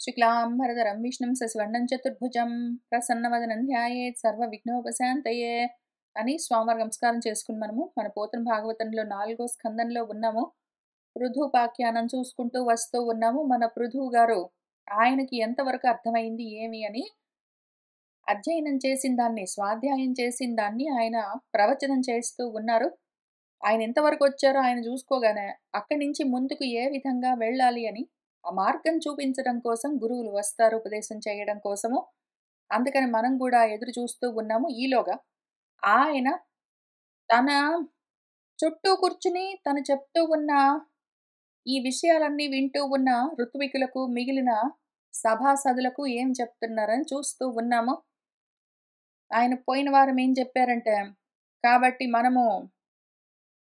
శుక్లాంబరధరం విష్ణుం శశివర్ణం చతుర్భుజం ప్రసన్నవదనం ధ్యాయేత్ సర్వ విఘ్నోపశాంతయే అని స్వామివారికి నమస్కారం చేసుకుని మన పోతన భాగవతంలో 4వ స్కందంలో ఉన్నాము. పృథుపాఖ్యానం చూసుకుంటూ వస్తూ ఉన్నాము. మన పృథువు గారు ఆయనకి ఎంతవరకు అర్థమైంది ఏమి అని అధ్యయనం చేసిన దాన్ని, స్వాధ్యాయం చేసిన దాన్ని ఆయన ప్రవచనం చేస్తూ ఉన్నారు. ఆయన ఎంతవరకు వచ్చారో ఆయన చూసుకోగానే అక్కడి నుంచి ముందుకు ఏ విధంగా వెళ్ళాలి అని ఆ మార్గం చూపించడం కోసం గురువులు వస్తారు ఉపదేశం చేయడం కోసము. అందుకని మనం కూడా ఎదురు చూస్తూ ఉన్నాము. ఈలోగా ఆయన తన చుట్టూ కూర్చుని తను చెప్తూ ఉన్న ఈ విషయాలన్నీ వింటూ ఉన్న ఋత్వికులకు, మిగిలిన సభాసదులకు ఏం చెప్తున్నారని చూస్తూ ఉన్నాము. ఆయన పోయిన వారం ఏం చెప్పారంటే, కాబట్టి మనము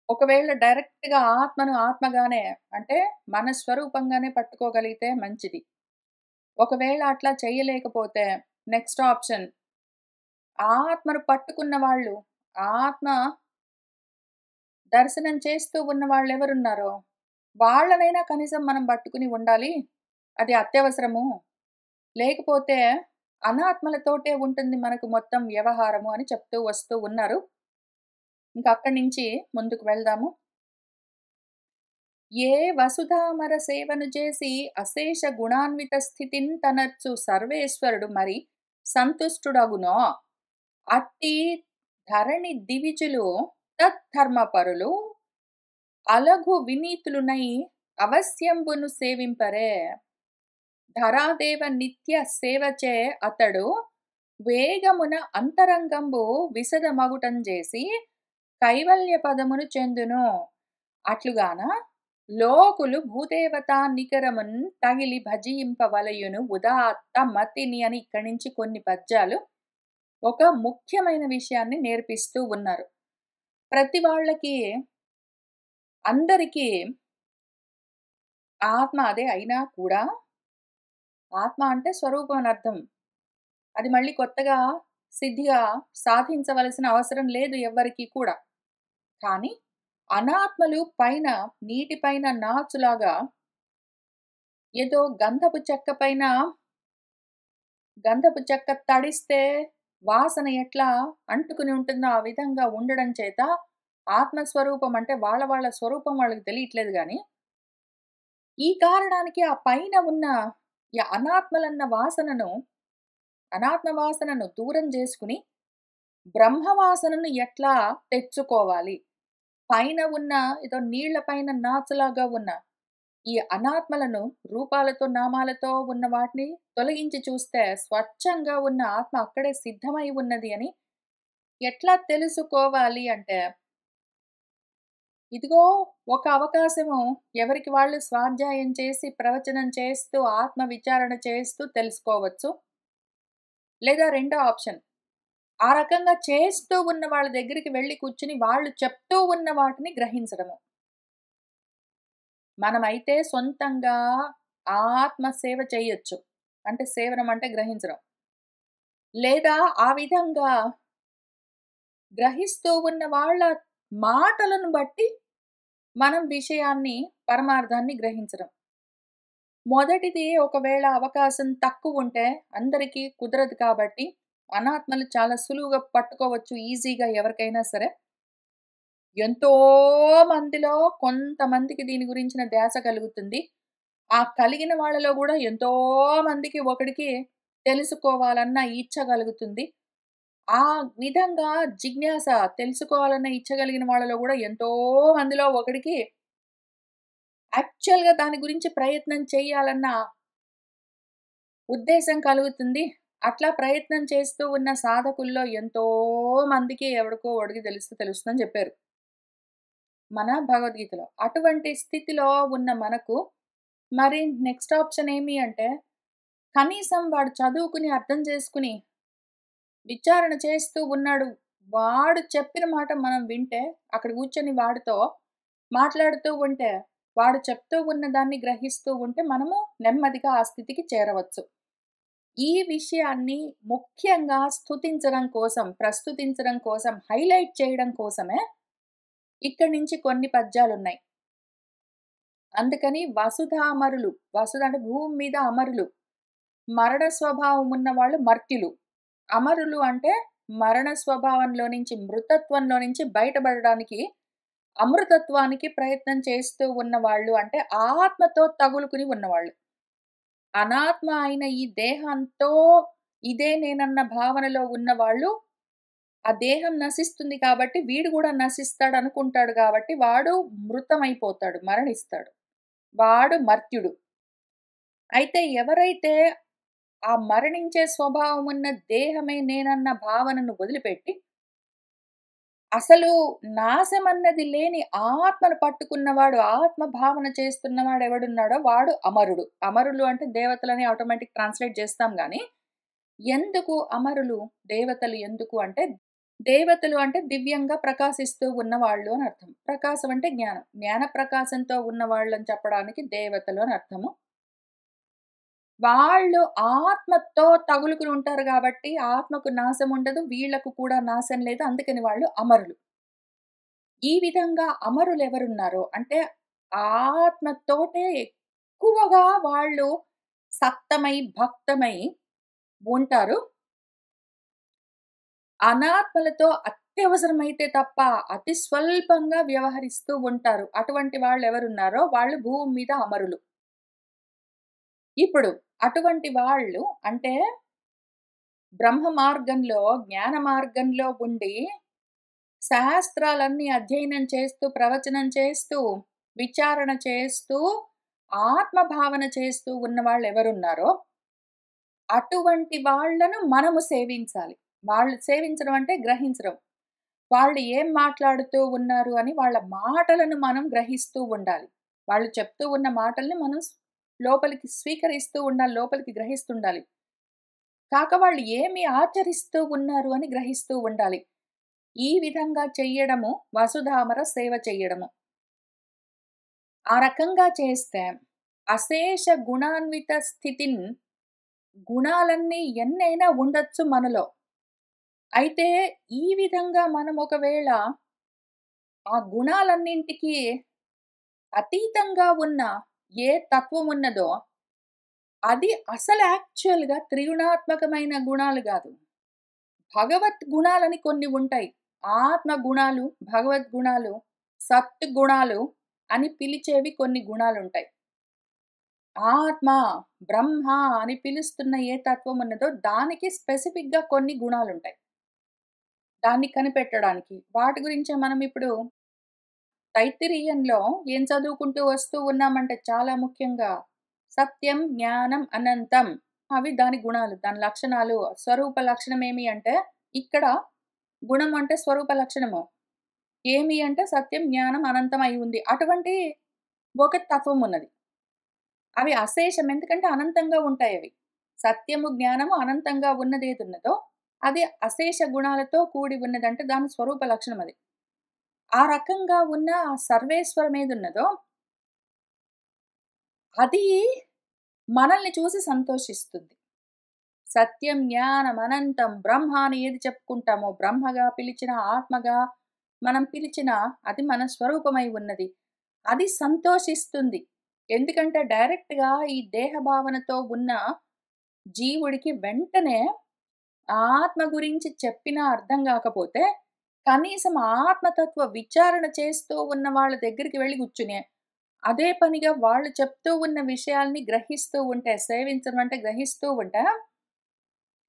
ఒకవేళ డైరెక్ట్‌గా ఆత్మను ఆత్మగానే అంటే మన స్వరూపంగానే పట్టుకోగలిగితే మంచిది. ఒకవేళ అట్లా చేయలేకపోతే నెక్స్ట్ ఆప్షన్ ఆత్మను పట్టుకున్న వాళ్ళు, ఆత్మ దర్శనం చేస్తూ ఉన్న వాళ్ళెవరున్నారో వాళ్ళనైనా కనీసం మనం పట్టుకుని ఉండాలి. అది అత్యవసరము. లేకపోతే అనాత్మలతోటే ఉంటుంది మనకు మొత్తం వ్యవహారము అని చెప్తూ వస్తూ ఉన్నారు. ఇంక అక్కడి నుంచి ముందుకు వెళ్దాము. ఏ వసుధామర సేవను చేసి అశేష గుణాన్విత స్థితిన్ తనర్చు సర్వేశ్వరుడు మరి సంతుష్టుడగునో అట్టి ధరణి దివిజులు తద్ధర్మపరులు అలగు వినీతులునై అవశ్యంబును సేవింపరే. ధరాదేవ నిత్య సేవచే అతడు వేగమున అంతరంగంబు విశదమగుటం చేసి కైవల్య పదమును చెందును. అట్లుగాన లోకులు భూదేవతా నికరమున్ తగిలి భజింపవలయును ఉదాత్త మతిని అని ఇక్కడి నుంచి కొన్ని పద్యాలు ఒక ముఖ్యమైన విషయాన్ని నేర్పిస్తూ ఉన్నారు. ప్రతి వాళ్ళకి, అందరికీ ఆత్మ అదే అయినా కూడా, ఆత్మ అంటే స్వరూపం అని అర్థం. అది మళ్ళీ కొత్తగా సిద్ధిగా సాధించవలసిన అవసరం లేదు ఎవ్వరికీ కూడా. కానీ అనాత్మలు పైన నీటిపైన నాచులాగా ఏదో గంధపు చెక్క తడిస్తే వాసన ఎట్లా అంటుకుని ఉంటుందో ఆ విధంగా ఉండడం చేత ఆత్మస్వరూపం అంటే వాళ్ళ స్వరూపం వాళ్ళకి తెలియట్లేదు. కానీ ఈ కారణానికి ఆ పైన ఉన్న ఈ అనాత్మ వాసనను దూరం చేసుకుని బ్రహ్మవాసనను ఎట్లా తెచ్చుకోవాలి, పైన ఉన్న ఏదో నీళ్ల పైన నాచులాగా ఉన్న ఈ అనాత్మలను రూపాలతో నామాలతో ఉన్న వాటిని తొలగించి చూస్తే స్వచ్ఛంగా ఉన్న ఆత్మ అక్కడే సిద్ధమై ఉన్నది అని ఎట్లా తెలుసుకోవాలి అంటే, ఇదిగో ఒక అవకాశము ఎవరికి వాళ్ళు స్వాధ్యాయం చేసి ప్రవచనం చేస్తూ ఆత్మ విచారణ చేస్తూ తెలుసుకోవచ్చు. లేదా రెండో ఆప్షన్, ఆ రకంగా చేస్తూ ఉన్న వాళ్ళ దగ్గరికి వెళ్ళి కూర్చుని వాళ్ళు చెప్తూ ఉన్న వాటిని గ్రహించడము. మనమైతే సొంతంగా ఆత్మ సేవ చేయొచ్చు. అంటే సేవనం అంటే గ్రహించడం. లేదా ఆ విధంగా గ్రహిస్తూ ఉన్న వాళ్ళ మాటలను బట్టి మనం విషయాన్ని, పరమార్థాన్ని గ్రహించడం. మొదటిది ఒకవేళ అవకాశం తక్కువుంటే, అందరికీ కుదరదు కాబట్టి అనాత్మలు చాలా సులువుగా పట్టుకోవచ్చు ఈజీగా ఎవరికైనా సరే. ఎంతో మందిలో కొంతమందికి దీని గురించిన ధ్యాస కలుగుతుంది. ఆ కలిగిన వాళ్ళలో గూడా ఎంతో మందికి ఒకడికి తెలుసుకోవాలన్న ఇచ్చ కలుగుతుంది. ఆ విధంగా జిజ్ఞాస తెలుసుకోవాలన్న ఇచ్చ కలిగిన వాళ్ళలో గూడా ఎంతో మందిలో ఒకడికి యాక్చువల్‌గా దాని గురించి ప్రయత్నం చేయాలన్న ఉద్దేశం కలుగుతుంది. అట్లా ప్రయత్నం చేస్తూ ఉన్న సాధకుల్లో ఎంతో మందికి ఎవడికో ఒకడికి తెలుస్తుందని చెప్పారు మన భగవద్గీతలో. అటువంటి స్థితిలో ఉన్న మనకు మరి నెక్స్ట్ ఆప్షన్ ఏమి అంటే, కనీసం వాడు చదువుకుని అర్థం చేసుకుని విచారణ చేస్తూ ఉన్నాడు. వాడు చెప్పిన మాట మనం వింటే, అక్కడ కూర్చొని వాడితో మాట్లాడుతూ ఉంటే, వాడు చెప్తూ ఉన్న దాన్ని గ్రహిస్తూ ఉంటే మనము నెమ్మదిగా ఆ స్థితికి చేరవచ్చు. ఈ విషయాన్ని ముఖ్యంగా ప్రస్తుతించడం కోసం, హైలైట్ చేయడం కోసమే ఇక్కడి నుంచి కొన్ని పద్యాలున్నాయి. అందుకని వసుధ అంటే భూమి మీద అమరులు. మరణ స్వభావం ఉన్నవాళ్ళు మర్త్యులు. అమరులు అంటే మరణ స్వభావంలో నుంచి, మృతత్వంలో నుంచి బయటపడడానికి, అమృతత్వానికి ప్రయత్నం చేస్తూ ఉన్నవాళ్ళు అంటే ఆత్మతో తగులుకుని ఉన్నవాళ్ళు. అనాత్మ అయిన ఈ దేహంతో ఇదే నేనన్న భావనలో ఉన్నవాళ్ళు, ఆ దేహం నశిస్తుంది కాబట్టి వీడు గూడా నశిస్తాడనుకుంటాడు గాబట్టి వాడు మృతమైపోతాడు, మరణిస్తాడు. వాడు మర్త్యుడు. అయితే ఎవరైతే ఆ మరణించే స్వభావం ఉన్న దేహమే నేనన్న భావనను వదిలిపెట్టి, అసలు నాశమన్నది లేని ఆత్మను పట్టుకున్నవాడు, ఆత్మ భావన చేస్తున్నవాడెవడున్నాడో వాడు అమరుడు. అమరులు అంటే దేవతలని ఆటోమేటిక్ ట్రాన్స్‌లేట్ చేస్తాం గానీ, ఎందుకు అమరులు? దేవతలు ఎందుకు అంటే, దేవతలు అంటే దివ్యంగా ప్రకాశిస్తూ ఉన్నవాళ్ళు అని అర్థం. ప్రకాశం అంటే జ్ఞానం. జ్ఞాన ప్రకాశంతో ఉన్నవాళ్ళని చెప్పడానికి దేవతలు అని అర్థము. వాళ్ళు ఆత్మతో తగులుకుని ఉంటారు గాబట్టి, ఆత్మకు నాశముండదు. వీళ్ళకు కూడా నాశం లేదు. అందుకని వాళ్ళు అమరులు. ఈ విధంగా అమరులెవరున్నారో అంటే, ఆత్మతోటే ఎక్కువగా వాళ్ళు సక్తమై, భక్తమై ఉంటారు. అనాత్మలతో అత్యవసరమైతే తప్ప అతి స్వల్పంగా వ్యవహరిస్తూ ఉంటారు. అటువంటి వాళ్ళెవరున్నారో వాళ్ళు భూమి మీద అమరులు. ఇప్పుడు అటువంటి వాళ్ళు అంటే బ్రహ్మ మార్గంలో, జ్ఞాన మార్గంలో ఉండి, శాస్త్రాలన్నీ అధ్యయనం చేస్తూ, ప్రవచనం చేస్తూ, విచారణ చేస్తూ, ఆత్మభావన చేస్తూ ఉన్నవాళ్ళెవరున్నారో, అటువంటి వాళ్ళను మనము సేవించాలి. వాళ్ళు సేవించడం అంటే గ్రహించడం. వాళ్ళు ఏం మాట్లాడుతూ ఉన్నారు అని వాళ్ళ మాటలను మనం గ్రహిస్తూ ఉండాలి. వాళ్ళు చెప్తూ ఉన్న మాటల్ని మనం లోపలికి స్వీకరిస్తూ ఉండాలి. లోపలికి గ్రహిస్తుండాలి. కాక వాళ్ళు ఏమి ఆచరిస్తూ ఉన్నారు అని గ్రహిస్తూ ఉండాలి. ఈ విధంగా చెయ్యడము వసుధామర సేవ చెయ్యడము. ఆ రకంగా చేస్తే అశేష గుణాన్విత స్థితిన్ గుణాలన్నీ ఎన్నైనా ఉండొచ్చు మనలో. అయితే ఈ విధంగా మనం ఒకవేళ ఆ గుణాలన్నింటికి అతీతంగా ఉన్న ఏ తత్వం ఉన్నదో అది అసలు యాక్చువల్‌గా త్రిగుణాత్మకమైన గుణాలు గాదు. భగవత్ గుణాలని కొన్ని ఉంటాయి. ఆత్మ గుణాలు, భగవద్గుణాలు, సత్ గుణాలు అని పిలిచేవి కొన్ని గుణాలుంటాయి. ఆత్మ, బ్రహ్మ అని పిలుస్తున్న ఏ తత్వం ఉన్నదో దానికి స్పెసిఫిక్‌గా కొన్ని గుణాలుంటాయి. దాన్ని కనిపెట్టడానికి. వాటి గురించే మనం ఇప్పుడు తైత్తిరీయంలో ఏం చదువుకుంటూ వస్తూ ఉన్నామంటే చాలా ముఖ్యంగా సత్యం, జ్ఞానం, అనంతం. అవి దాని గుణాలు, దాని లక్షణాలు. స్వరూప లక్షణం ఏమి అంటే ఇక్కడ గుణం అంటే స్వరూప లక్షణము. ఏమి అంటే సత్యం, జ్ఞానం, అనంతం అయి ఉంది. అటువంటి ఒక తత్వం ఉన్నది. అవి అశేషం ఎందుకంటే అనంతంగా ఉంటాయవి. సత్యము, జ్ఞానము అనంతంగా ఉన్నదేదున్నదో అది అశేష గుణాలతో కూడి ఉన్నదంటే దాని స్వరూప లక్షణం అది. ఆ రకంగా ఉన్న ఆ సర్వేశ్వరం ఏదున్నదో అది మనల్ని చూసి సంతోషిస్తుంది. సత్యం, జ్ఞానం, అనంతం, బ్రహ్మ అని ఏది చెప్పుకుంటామో, బ్రహ్మగా పిలిచిన, ఆత్మగా మనం పిలిచిన అది మన స్వరూపమై ఉన్నది. అది సంతోషిస్తుంది. ఎందుకంటే డైరెక్ట్‌గా ఈ దేహ భావనతో ఉన్న జీవుడికి వెంటనే ఆత్మ గురించి చెప్పినా అర్థం గాకపోతే, కనీసం ఆత్మతత్వ విచారణ చేస్తూ ఉన్న వాళ్ళ దగ్గరికి వెళ్లి కూర్చుని, అదే పనిగా వాళ్ళు చెప్తూ ఉన్న విషయాల్ని గ్రహిస్తూ ఉంటే, సేవించడం అంటే గ్రహిస్తూ ఉంటే,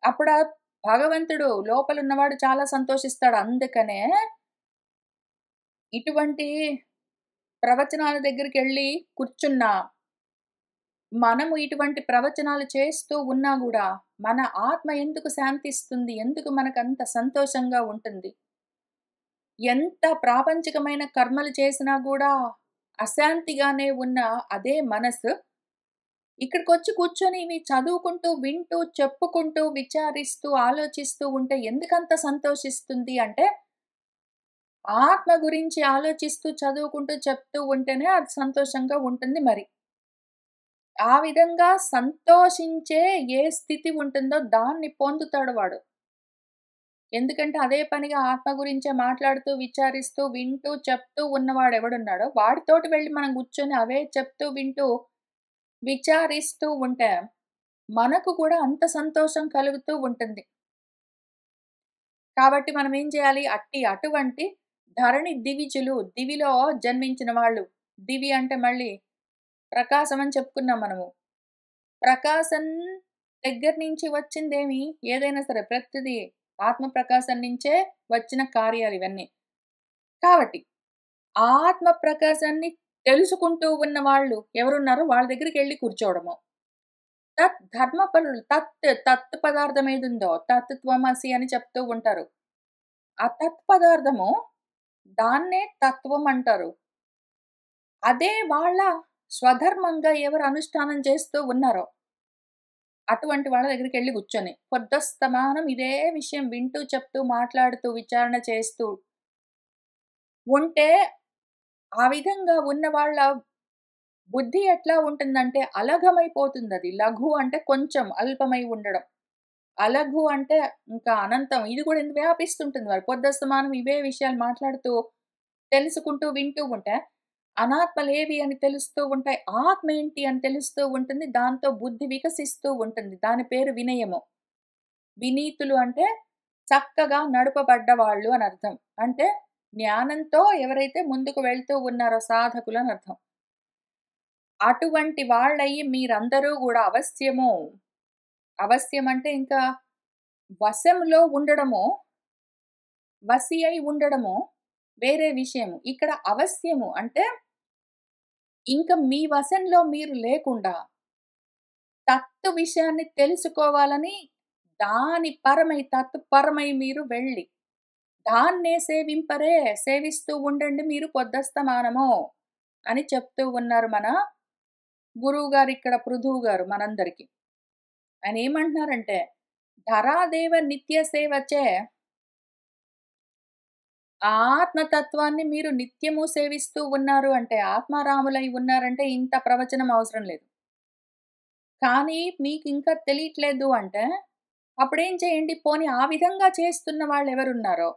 అప్పుడా భగవంతుడు లోపలున్నవాడు చాలా సంతోషిస్తాడు. అందుకనే ఇటువంటి ప్రవచనాల దగ్గరికెళ్లి కూర్చున్నా, మనము ఇటువంటి ప్రవచనాలు చేస్తూ ఉన్నా గూడా, మన ఆత్మ ఎందుకు శాంతిస్తుంది? ఎందుకు మనకంత సంతోషంగా ఉంటుంది? ఎంత ప్రాపంచికమైన కర్మలు చేసినా గూడా అశాంతిగానే ఉన్న అదే మనసు, ఇక్కడికొచ్చి కూర్చొని ఇవి చదువుకుంటూ, వింటూ, చెప్పుకుంటూ, విచారిస్తూ, ఆలోచిస్తూ ఉంటే ఎందుకంత సంతోషిస్తుంది అంటే, ఆత్మ గురించి ఆలోచిస్తూ, చదువుకుంటూ, చెప్తూ ఉంటేనే అది సంతోషంగా ఉంటుంది మరి. ఆ విధంగా సంతోషించే ఏ స్థితి ఉంటుందో దాన్ని పొందుతాడు వాడు. ఎందుకంటే అదే పనిగా ఆత్మ గురించే మాట్లాడుతూ, విచారిస్తూ, వింటూ, చెప్తూ ఉన్నవాడెవడున్నాడో వాడితోటి వెళ్లి మనం కూర్చొని అవే చెప్తూ, వింటూ, విచారిస్తూ ఉంటే మనకు కూడా అంత సంతోషం కలుగుతూ ఉంటుంది. కాబట్టి మనం ఏం చేయాలి? అటువంటి ధరణి దివిజులు, దివిలో జన్మించిన వాళ్ళు. దివి అంటే మళ్ళీ ప్రకాశం అని చెప్పుకున్నాం మనము. ప్రకాశం దగ్గర నుంచి వచ్చిందేమి ఏదైనా సరే ప్రతిది ఆత్మ ప్రకాశం నుంచే వచ్చిన కార్యాలు ఇవన్నీ. కాబట్టి ఆత్మ ప్రకాశాన్ని తెలుసుకుంటూ ఉన్న వాళ్ళు ఎవరున్నారో వాళ్ళ దగ్గరికెళ్లి కూర్చోవడము. తత్ ధర్మపరులు తత్ పదార్థం ఏదుందో తత్ త్వమసి అని చెప్తూ ఉంటారు. ఆ తత్ పదార్థము దాన్నే తత్వం అంటారు. అదే వాళ్ళ స్వధర్మంగా ఎవరు అనుష్ఠానం చేస్తూ ఉన్నారో అటువంటి వాళ్ళ దగ్గరికెళ్లి కూర్చొని పొద్దస్తమానం ఇదే విషయం వింటూ, చెప్తూ, మాట్లాడుతూ, విచారణ చేస్తూ ఉంటే ఆ విధంగా ఉన్న వాళ్ళ బుద్ధి ఎట్లా ఉంటుందంటే అలఘమైపోతుందది. లఘు అంటే కొంచెం అల్పమై ఉండడం. అలఘు అంటే ఇంకా అనంతం. ఇది కూడా ఇంత వ్యాపిస్తుంటుంది మరి. పొద్దస్తమానం ఇవే విషయాలు మాట్లాడుతూ, తెలుసుకుంటూ, వింటూ ఉంటే అనాత్మలేవి అని తెలుస్తూ ఉంటాయి. ఆత్మ ఏంటి అని తెలుస్తూ ఉంటుంది. దాంతో బుద్ధి వికసిస్తూ ఉంటుంది. దాని పేరు వినయము. వినీతులు అంటే చక్కగా నడుపబడ్డవాళ్ళు అని అర్థం. అంటే జ్ఞానంతో ఎవరైతే ముందుకు వెళ్తూ ఉన్నారో సాధకులు అని అర్థం. అటువంటి వాళ్ళయ్యి మీరందరూ గూడా అవశ్యం అంటే ఇంకా వశంలో ఉండడము, వశి అయి ఉండడము వేరే విషయము. ఇక్కడ అవశ్యము అంటే ఇంక మీ వశంలో మీరు లేకుండా తత్తు విషయాన్ని తెలుసుకోవాలని తత్పరమై మీరు వెళ్ళి దాన్నే సేవిస్తూ ఉండండి మీరు పొద్దస్తమానము అని చెప్తూ ఉన్నారు మన గురువుగారు ఇక్కడ పృథువు గారు మనందరికి. ఆయన ఏమంటున్నారంటే, ధరాదేవ నిత్య సేవచే ఆత్మతత్వాన్ని మీరు నిత్యము సేవిస్తూ ఉన్నారు అంటే, ఆత్మారాములై ఉన్నారంటే ఇంత ప్రవచనం అవసరం లేదు. కానీ మీకింకా తెలియట్లేదు అంటే, అప్పుడేం చేయండి, పోనీ ఆ విధంగా చేస్తున్న వాళ్ళెవరున్నారో,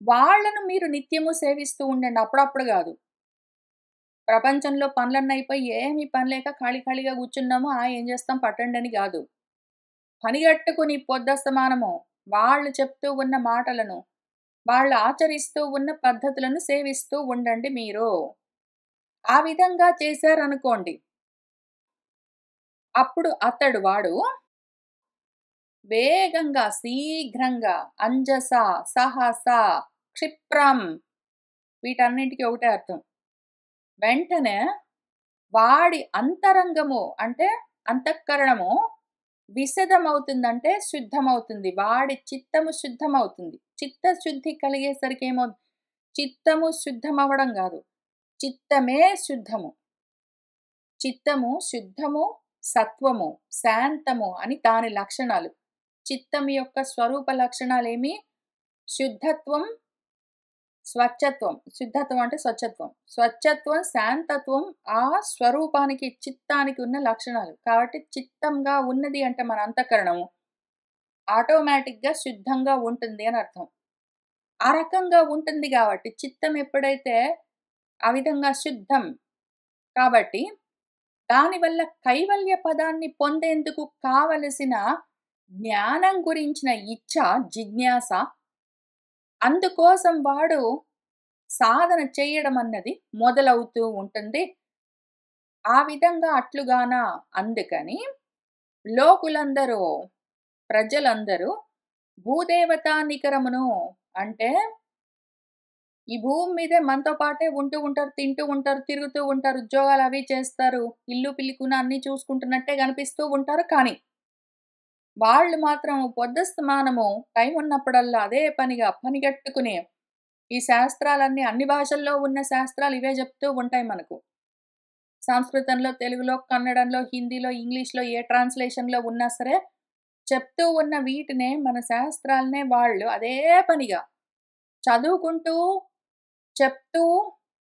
వాళ్ళను మీరు నిత్యము సేవిస్తూ ఉండండి. అప్పుడప్పుడు గాదు. ప్రపంచంలో పనులన్నయిపోయి ఏమీ పని లేక ఖాళీగా కూర్చున్నాము. ఏం చేస్తాం పట్టండని గాదు. పనిగట్టుకుని పొద్దస్తమానము వాళ్ళు చెప్తూ ఉన్న మాటలను, వాళ్ళు ఆచరిస్తూ ఉన్న పద్ధతులను సేవిస్తూ ఉండండి మీరు. ఆ విధంగా చేశారనుకోండి. అప్పుడు వాడు వేగంగా, శీఘ్రంగా, అంజస, సహస, క్షిప్రం వీటన్నింటికి ఒకటే అర్థం. వెంటనే వాడి అంతరంగము అంటే అంతఃకరణము విశదమవుతుందంటే శుద్ధమవుతుంది. వాడి చిత్తము శుద్ధమవుతుంది. చిత్తశుద్ధి కలిగేసరికి చిత్తము శుద్ధమవ్వడం గాదు. చిత్తమే శుద్ధము. చిత్తము శుద్ధము, సత్వము, శాంతము అని దాని లక్షణాలు. చిత్తం యొక్క స్వరూప లక్షణాలేమి? శుద్ధత్వం, స్వచ్ఛత్వం. శుద్ధత్వం అంటే స్వచ్ఛత్వం. స్వచ్ఛత్వం, శాంతత్వం ఆ స్వరూపానికి, చిత్తానికి ఉన్న లక్షణాలు. కాబట్టి చిత్తంగా ఉన్నది అంటే మన అంతఃకరణము ఆటోమేటిక్‌గా శుద్ధంగా ఉంటుంది అని అర్థం. ఆ రకంగా ఉంటుంది గాబట్టి చిత్తం ఎప్పుడైతే ఆ విధంగా శుద్ధం కాబట్టి దానివల్ల కైవల్య పదాన్ని పొందేందుకు కావలసిన జ్ఞానం గురించిన ఇచ్ఛ, జిజ్ఞాస అందుకోసం వాడు సాధన చేయడం అన్నది మొదలవుతూ ఉంటుంది. ఆ విధంగా అట్లుగాన అందుకని లోకులందరూ, ప్రజలందరూ భూదేవతా నికరమును అంటే ఈ భూమి మీదే మనతో పాటే ఉంటూ ఉంటారు, తింటూ ఉంటారు, తిరుగుతూ ఉంటారు, ఉద్యోగాలు అవి చేస్తారు. ఇల్లు పిల్లికున అన్నీ చూసుకుంటున్నట్టే కనిపిస్తూ ఉంటారు. కానీ వాళ్ళు మాత్రం పొద్దస్తమానము టైం ఉన్నప్పుడల్లా అదే పనిగా పనిగట్టుకుని ఈ శాస్త్రాలన్నీ అన్ని భాషల్లో ఉన్న శాస్త్రాలు ఇవే చెప్తూ ఉంటాయి మనకు. సంస్కృతంలో, తెలుగులో, కన్నడంలో, హిందీలో, ఇంగ్లీష్‌లో ఏ ట్రాన్స్‌లేషన్‌లో ఉన్నా సరే చెప్తూ ఉన్న వీటినే మన శాస్త్రాలనే వాళ్ళు అదే పనిగా చదువుకుంటూ, చెప్తూ,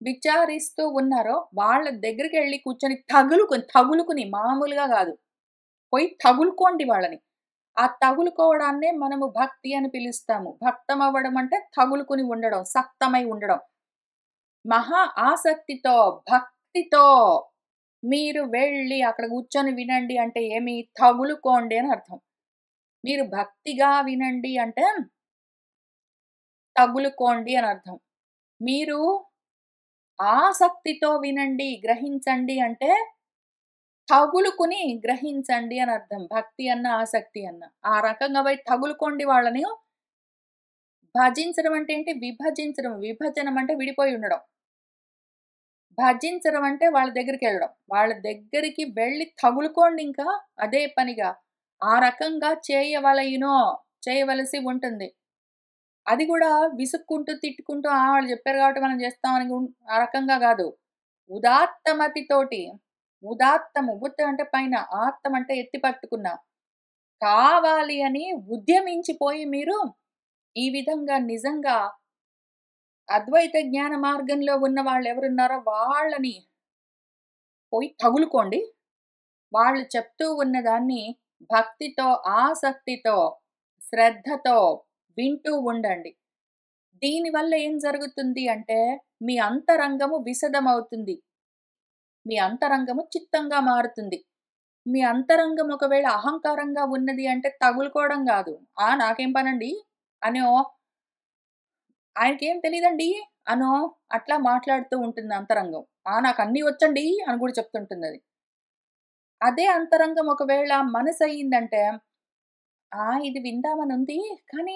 విచారిస్తూ ఉన్నారో వాళ్ళ దగ్గరికెళ్లి కూర్చొని తగులుకుని మామూలుగా గాదు. పోయి తగులుకోండి వాళ్ళని. ఆ తగులుకోవడాన్నే మనము భక్తి అని పిలుస్తాము. భక్తమవ్వడం అంటే తగులుకుని ఉండడం, సక్తమై ఉండడం. మహా ఆసక్తితో, భక్తితో మీరు వెళ్ళి అక్కడ కూర్చొని వినండి అంటే ఏమి? తగులుకోండి అని అర్థం. మీరు భక్తిగా వినండి అంటే తగులుకోండి అని అర్థం. మీరు ఆసక్తితో వినండి, గ్రహించండి అంటే తగులుకుని గ్రహించండి అని అర్థం. భక్తి అన్న, ఆసక్తి అన్న. ఆ రకంగా పోయి తగులుకోండి వాళ్ళని. భజించడం అంటే ఏంటి? విభజించడం. విభజనం అంటే విడిపోయి ఉండడం. భజించడం అంటే వాళ్ళ దగ్గరికెళ్ళడం. వాళ్ళ దగ్గరికి వెళ్లి తగులుకోండింకా అదే పనిగా. ఆ రకంగా చేయవలసి ఉంటుంది. అది గూడా విసుక్కుంటూ, తిట్టుకుంటూ వాళ్ళు జెప్పారు గాబట్టి మనం జేస్తామని ఆ రకంగా గాదు. ఉదాత్తమతితోటి ఉత్ అంటే పైన, ఆత్తం అంటే ఎత్తి పట్టుకున్న. కావాలి అని ఉద్యమించిపోయి మీరు ఈ విధంగా నిజంగా అద్వైత జ్ఞాన మార్గంలో ఉన్న వాళ్ళెవరున్నారో వాళ్ళని పోయి తగులుకోండి. వాళ్ళు చెప్తూ ఉన్నదాన్ని భక్తితో, ఆసక్తితో, శ్రద్ధతో వింటూ ఉండండి. దీనివల్ల ఏం జరుగుతుంది అంటే, మీ అంతరంగము విశదమవుతుంది. మీ అంతరంగము చిత్తంగా మారుతుంది. మీ అంతరంగం ఒకవేళ అహంకారంగా ఉన్నది అంటే తగులుకోవడం గాదు. నాకేం పనండి అనో, ఆయనకేం తెలీదండి అనో అట్లా మాట్లాడుతూ ఉంటుంది అంతరంగం. నాకన్నీ వచ్చండి అని గూడా చెప్తుంటుందది. అదే అంతరంగం ఒకవేళ మనసయిందంటే, ఇది విందామనుంది. కానీ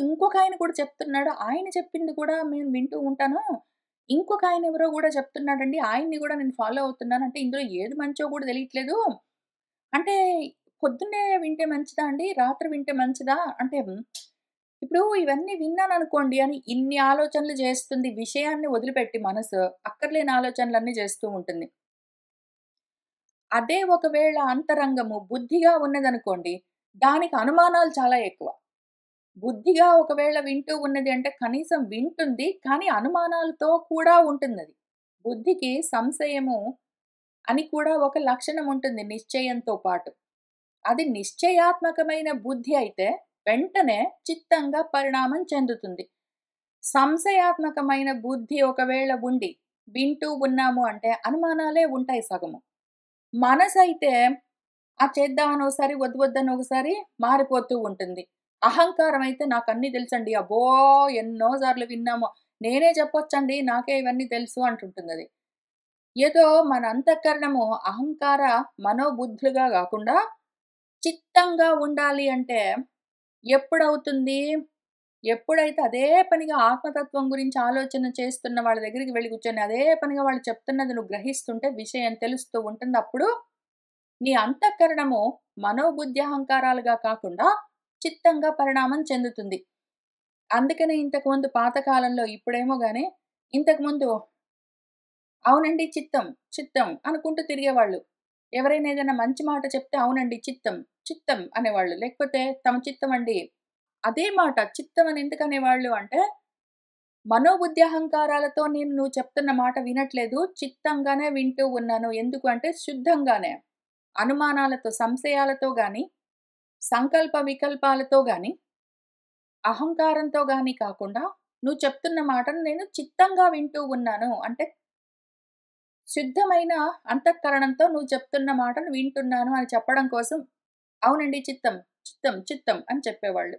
ఇంకొకాయన కూడా చెప్తున్నాడు. ఆయన చెప్పింది కూడా నేను వింటూ ఉంటాను. ఇంకొకాయన ఎవరో గూడా చెప్తున్నాడండి. ఆయన్ని గూడా నేను ఫాలో అవుతున్నాను. అంటే ఇందులో ఏది మంచో గూడా తెలియట్లేదు. అంటే పొద్దున్నే వింటే మంచిదా అండి? రాత్రి వింటే మంచిదా? అంటే ఇప్పుడు ఇవన్నీ విన్నాననుకోండి అని ఇన్ని ఆలోచనలు చేస్తుంది. విషయాన్ని వదిలిపెట్టి మనసు అక్కర్లేని ఆలోచనలన్నీ చేస్తూ ఉంటుంది. అదే ఒకవేళ అంతరంగము బుద్ధిగా ఉన్నదనుకోండి, దానికి అనుమానాలు చాలా ఎక్కువ. బుద్ధిగా ఒకవేళ వింటూ ఉన్నది అంటే కనీసం వింటుంది. కానీ అనుమానాలతో కూడా ఉంటుందది. బుద్ధికి సంశయము అని కూడా ఒక లక్షణం ఉంటుంది నిశ్చయంతో పాటు. అది నిశ్చయాత్మకమైన బుద్ధి అయితే వెంటనే చిత్తంగా పరిణామం చెందుతుంది. సంశయాత్మకమైన బుద్ధి ఒకవేళ ఉండి వింటూ ఉన్నాము అంటే అనుమానాలే ఉంటాయి సగము. మనసైతే చేద్దామని ఒకసారి, వద్దు వద్దని ఒకసారి మారిపోతూ ఉంటుంది. అహంకారం అయితే నాకన్నీ తెలుసండి. అబ్బో! ఎన్నో సార్లు విన్నాము. నేనే చెప్పొచ్చండి. నాకే ఇవన్నీ తెలుసు అంటుంటుందది. ఏదో మన అంతఃకరణము అహంకార మనోబుద్ధులుగా గాకుండా చిత్తంగా ఉండాలి అంటే ఎప్పుడవుతుంది? ఎప్పుడైతే అదే పనిగా ఆత్మతత్వం గురించి ఆలోచన చేస్తున్న వాళ్ళ దగ్గరికి వెళ్లి కూర్చొని అదే పనిగా వాళ్ళు చెప్తున్నది నువ్వు గ్రహిస్తుంటే విషయం తెలుస్తూ ఉంటుంది. అప్పుడు నీ అంతఃకరణము మనోబుద్ధి అహంకారాలుగా కాకుండా చిత్తంగా పరిణామం చెందుతుంది. అందుకనే ఇంతకుముందు పాతకాలంలో ఇప్పుడేమో గాని ఇంతకుముందు అవునండి చిత్తం, చిత్తం అనుకుంటూ తిరిగేవాళ్ళు. ఎవరైనా ఏదైనా మంచి మాట చెప్తే అవునండి చిత్తం, చిత్తం అనేవాళ్ళు. లేకపోతే తమ చిత్తం అండి. అదే మాట చిత్తం అని ఎందుకనేవాళ్ళు అంటే మనోబుద్ధి అహంకారాలతో నువ్వు చెప్తున్న మాట వినట్లేదు. చిత్తంగానే వింటూ ఉన్నాను. ఎందుకు అంటే శుద్ధంగానే. అనుమానాలతో, సంశయాలతో గాని, సంకల్ప వికల్పాలతో గాని, అహంకారంతో గాని కాకుండా, నువ్వు చెప్తున్న మాటను నేను చిత్తంగా వింటూ ఉన్నాను. అంటే శుద్ధమైన అంతఃకరణంతో నువ్వు చెప్తున్న మాటను వింటున్నాను అని చెప్పడం కోసం, అవునండి చిత్తం, చిత్తం, చిత్తం అని చెప్పేవాళ్ళు.